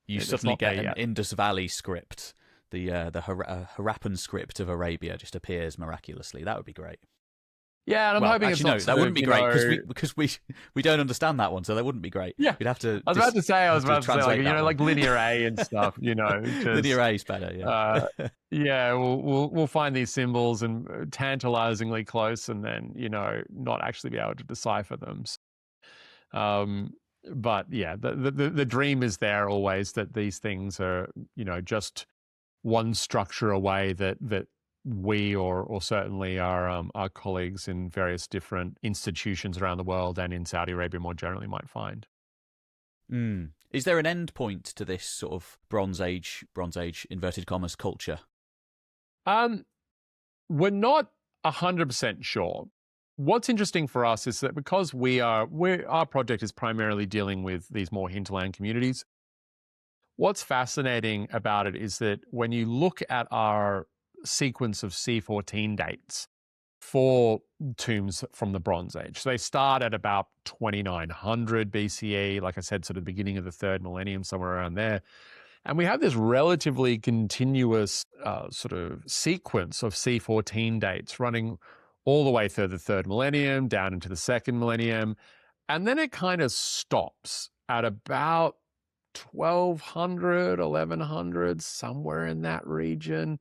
you suddenly get an Indus Valley script, the Harappan script of Arabia just appears miraculously. That would be great. Yeah, and I'm hoping it's not. That wouldn't be great, because we don't understand that one, so that wouldn't be great. Yeah, we'd have to. I was about to say like linear A and stuff. Linear A is better. Yeah. Yeah, we'll find these symbols and tantalizingly close, and then not actually be able to decipher them. But yeah, the dream is there always, that these things are just one structure away that we or certainly our colleagues in various different institutions around the world and in Saudi Arabia more generally might find. Is there an end point to this sort of Bronze Age inverted commas culture? We're not 100% sure. What's interesting for us is that because our project is primarily dealing with these more hinterland communities, what's fascinating about it is that when you look at our sequence of C14 dates for tombs from the Bronze Age, so they start at about 2900 BCE, like I said, sort of the beginning of the third millennium, somewhere around there. And we have this relatively continuous sort of sequence of C14 dates running all the way through the third millennium, down into the second millennium. And then it kind of stops at about 1200, 1100, somewhere in that region.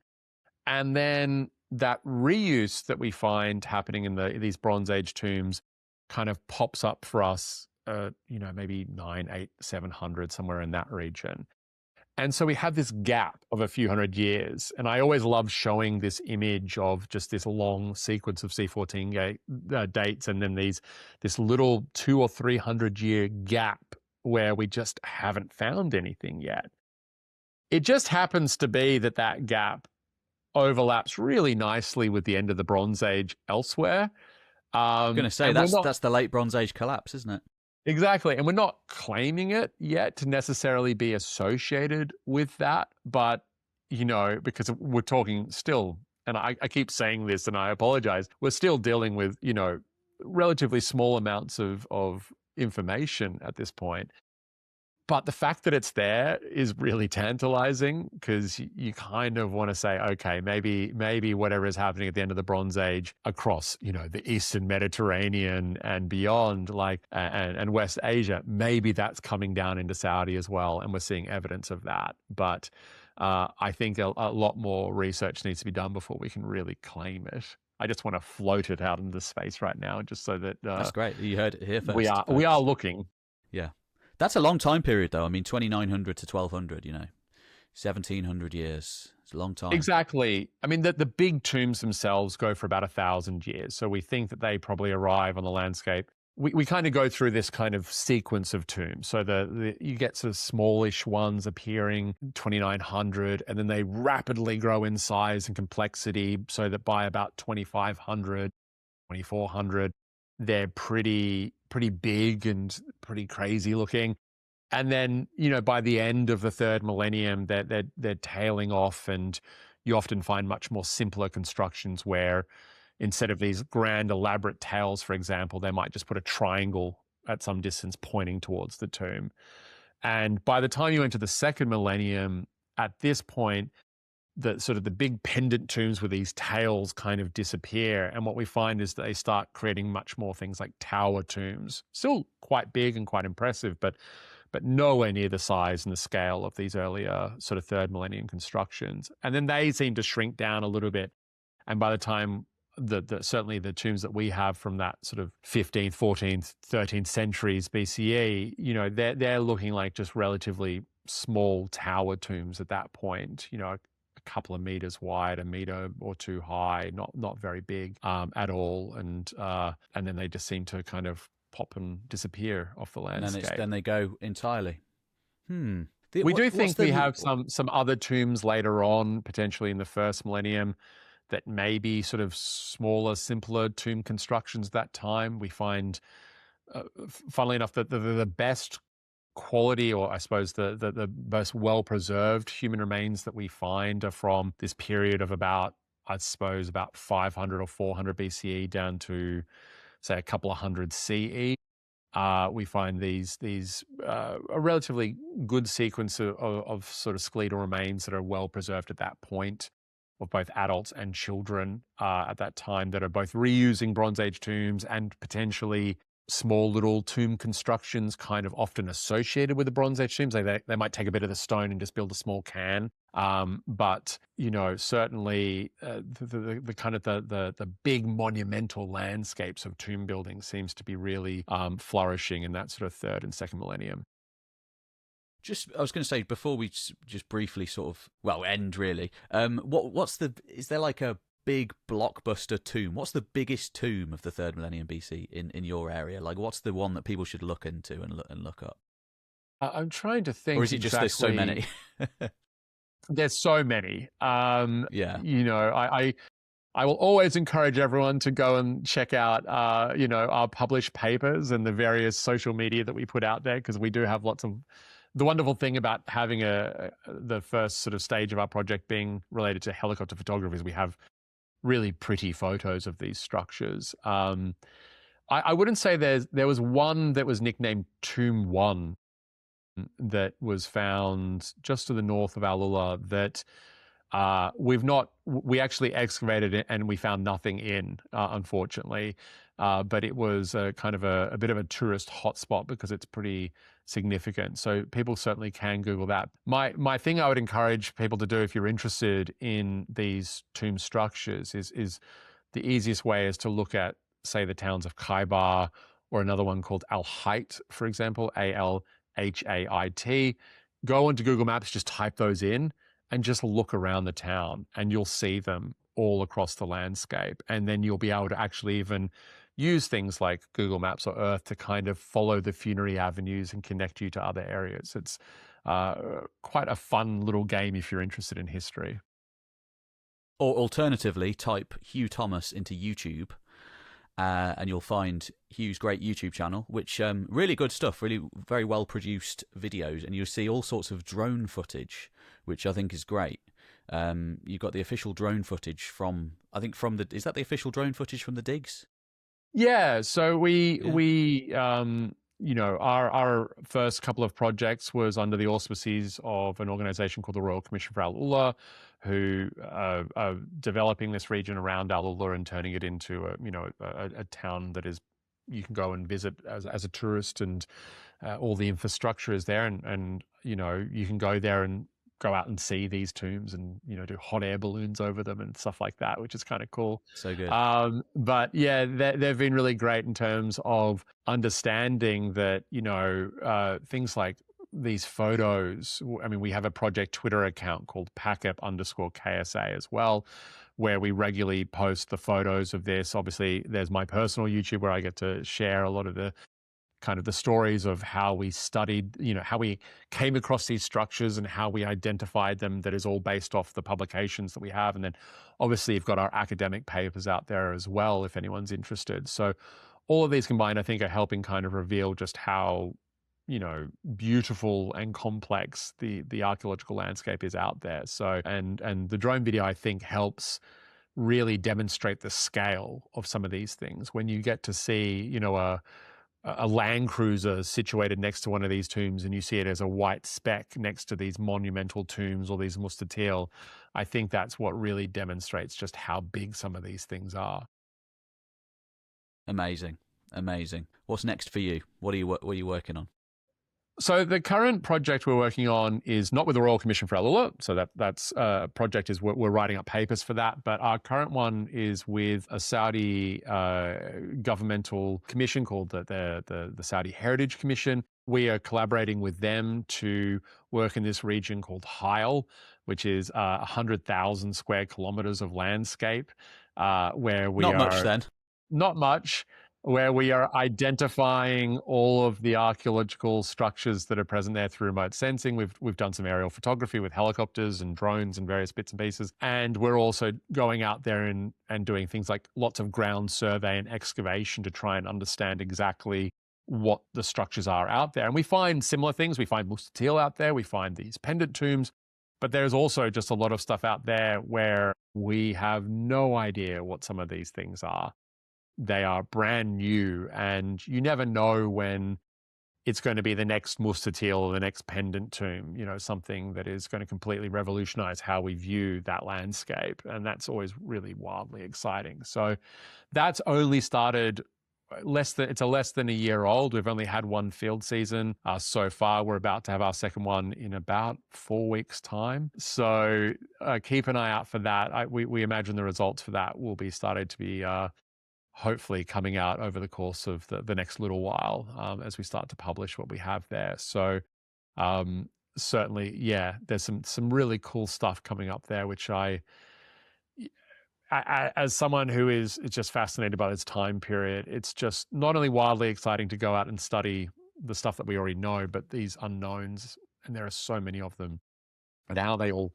And then that reuse that we find happening in these Bronze Age tombs kind of pops up for us, maybe 9, 8, 700, somewhere in that region. And so we have this gap of a few hundred years. And I always love showing this image of just this long sequence of C14 dates, and then this little 200 or 300 year gap where we just haven't found anything yet. It just happens to be that gap overlaps really nicely with the end of the Bronze Age elsewhere. I'm going to say that's the late Bronze Age collapse, isn't it? Exactly. And we're not claiming it yet to necessarily be associated with that. But, because we're talking still, and I keep saying this and I apologize, we're still dealing with, relatively small amounts of information at this point. But the fact that it's there is really tantalizing, because you kind of want to say, okay, maybe whatever is happening at the end of the Bronze Age across, the Eastern Mediterranean and beyond, and West Asia, maybe that's coming down into Saudi as well, and we're seeing evidence of that. But I think a lot more research needs to be done before we can really claim it. I just want to float it out into space right now, just so that That's great. You heard it here we first, are folks. looking. Yeah. That's a long time period, though. I mean, 2900 to 1200, 1700 years. It's a long time. Exactly. I mean, the big tombs themselves go for about 1,000 years. So we think that they probably arrive on the landscape. We kind of go through this kind of sequence of tombs. So you get sort of smallish ones appearing 2,900, and then they rapidly grow in size and complexity, so that by about 2,500, 2,400, they're pretty big and pretty crazy looking. And then, by the end of the third millennium, they're tailing off, and you often find much more simpler constructions where instead of these grand, elaborate tails, for example, they might just put a triangle at some distance pointing towards the tomb. And by the time you enter the second millennium, at this point, the big pendant tombs with these tails kind of disappear. And what we find is that they start creating much more things like tower tombs, still quite big and quite impressive, but nowhere near the size and the scale of these earlier sort of third millennium constructions. And then they seem to shrink down a little bit. And by the time certainly the tombs that we have from that sort of 15th, 14th, 13th centuries BCE, they're looking like just relatively small tower tombs at that point, a couple of meters wide, a meter or two high, not very big at all. And then they just seem to kind of pop and disappear off the landscape. And then they go entirely. We do think we have some other tombs later on, potentially in the first millennium, that may be sort of smaller, simpler tomb constructions that time. We find, funnily enough, that the best quality, or I suppose the most well-preserved human remains that we find are from this period of about 500 or 400 BCE down to, say, a couple of hundred CE. We find these a relatively good sequence of sort of skeletal remains that are well preserved at that point, of both adults and children at that time, that are both reusing Bronze Age tombs and potentially small little tomb constructions kind of often associated with the Bronze Age tombs. They might take a bit of the stone and just build a small cairn. But certainly the kind of the big monumental landscapes of tomb building seems to be really flourishing in that sort of third and second millennium. I was going to say, before we just briefly sort of end really. Is there like a big blockbuster tomb? What's the biggest tomb of the third millennium BC in your area? Like, what's the one that people should look into and look up? I'm trying to think. Or is it just there's so many? There's so many. Yeah. I will always encourage everyone to go and check out, our published papers and the various social media that we put out there, because we do have lots of. The wonderful thing about having the first sort of stage of our project being related to helicopter photography is we have really pretty photos of these structures. I wouldn't say there was one that was nicknamed Tomb 1 that was found just to the north of AlUla that we actually excavated it and we found nothing in, unfortunately. But it was kind of a bit of a tourist hotspot because it's pretty significant. So people certainly can Google that. My thing I would encourage people to do if you're interested in these tomb structures is the easiest way is to look at, say, the towns of Khaybar, or another one called Al-Hayt, for example, Alhait. Go onto Google Maps, just type those in and just look around the town, and you'll see them all across the landscape. And then you'll be able to actually even use things like Google Maps or Earth to kind of follow the funerary avenues and connect you to other areas. It's quite a fun little game if you're interested in history. Or alternatively, type Hugh Thomas into YouTube, and you'll find Hugh's great YouTube channel, which really good stuff, really very well produced videos, and you'll see all sorts of drone footage, which I think is great. You've got the official drone footage from is that the official drone footage from the digs? Yeah, so our first couple of projects was under the auspices of an organization called the Royal Commission for AlUla, who are developing this region around AlUla and turning it into a town that is you can go and visit as a tourist, and all the infrastructure is there, and you can go there and go out and see these tombs and, do hot air balloons over them and stuff like that, which is kind of cool. So good. But yeah, they've been really great in terms of understanding that, things like these photos. I mean, we have a project Twitter account called packup_KSA as well, where we regularly post the photos of this. Obviously, there's my personal YouTube where I get to share a lot of the kind of the stories of how we studied, how we came across these structures and how we identified them. That is all based off the publications that we have. And then obviously you've got our academic papers out there as well, if anyone's interested. So all of these combined, I think, are helping kind of reveal just how, beautiful and complex the archaeological landscape is out there. So, and the drone video, I think, helps really demonstrate the scale of some of these things. When you get to see, a Land Cruiser situated next to one of these tombs and you see it as a white speck next to these monumental tombs or these mustatil, I think that's what really demonstrates just how big some of these things are. Amazing. What's next for you? What are you working on? So the current project we're working on is not with the Royal Commission for AlUla. So that's project is we're writing up papers for that. But our current one is with a Saudi governmental commission called the Saudi Heritage Commission. We are collaborating with them to work in this region called Heil, which is 100,000 square kilometers of landscape, where we not are much then. Not much. Where we are identifying all of the archaeological structures that are present there through remote sensing. We've done some aerial photography with helicopters and drones and various bits and pieces. And we're also going out there and doing things like lots of ground survey and excavation to try and understand exactly what the structures are out there. And we find similar things. We find mustatil out there. We find these pendant tombs. But there's also just a lot of stuff out there where we have no idea what some of these things are. They are brand new, and you never know when it's going to be the next mustatil or the next pendant tomb, something that is going to completely revolutionize how we view that landscape. And that's always really wildly exciting. So that's only started less than a year old. We've only had one field season so far. We're about to have our second one in about 4 weeks' time. So keep an eye out for that. We imagine the results for that will be started to be hopefully coming out over the course of the next little while as we start to publish what we have there. So certainly, yeah, there's some really cool stuff coming up there, which I as someone who is just fascinated by this time period, it's just not only wildly exciting to go out and study the stuff that we already know, but these unknowns, and there are so many of them, and how they all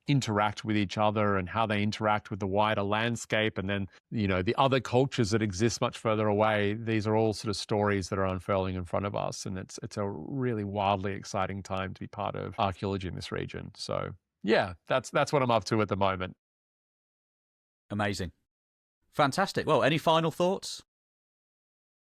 interact with each other and how they interact with the wider landscape, and then the other cultures that exist much further away. These are all sort of stories that are unfurling in front of us, and it's a really wildly exciting time to be part of archaeology in this region. So yeah, that's what I'm up to at the moment. Amazing. Fantastic. Well, any final thoughts?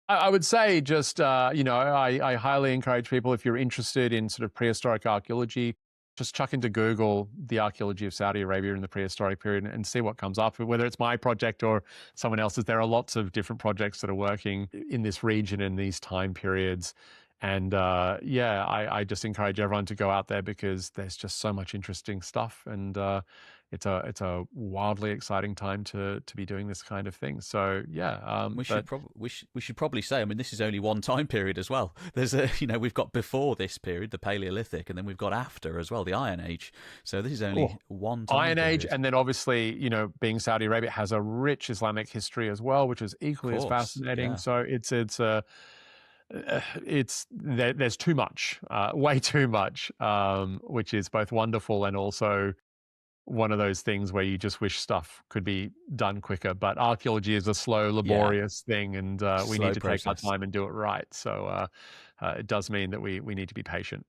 I would say just I highly encourage people, if you're interested in sort of prehistoric archaeology, just chuck into Google the archaeology of Saudi Arabia in the prehistoric period and see what comes up, whether it's my project or someone else's. There are lots of different projects that are working in this region in these time periods. And I just encourage everyone to go out there because there's just so much interesting stuff. And it's a wildly exciting time to be doing this kind of thing. So yeah, we should probably say, I mean, this is only one time period as well. There's we've got before this period, the Paleolithic, and then we've got after as well, the Iron Age. So this is only one time Iron period. Age, and then obviously, being Saudi Arabia has a rich Islamic history as well, which is equally as fascinating. Yeah. So there's too much, way too much, which is both wonderful and also one of those things where you just wish stuff could be done quicker. But archaeology is a slow, laborious thing, and we need to take our time and do it right. So it does mean that we need to be patient.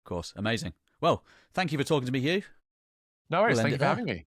Of course. Amazing. Well, thank you for talking to me, Hugh. No worries. Thank you for having me.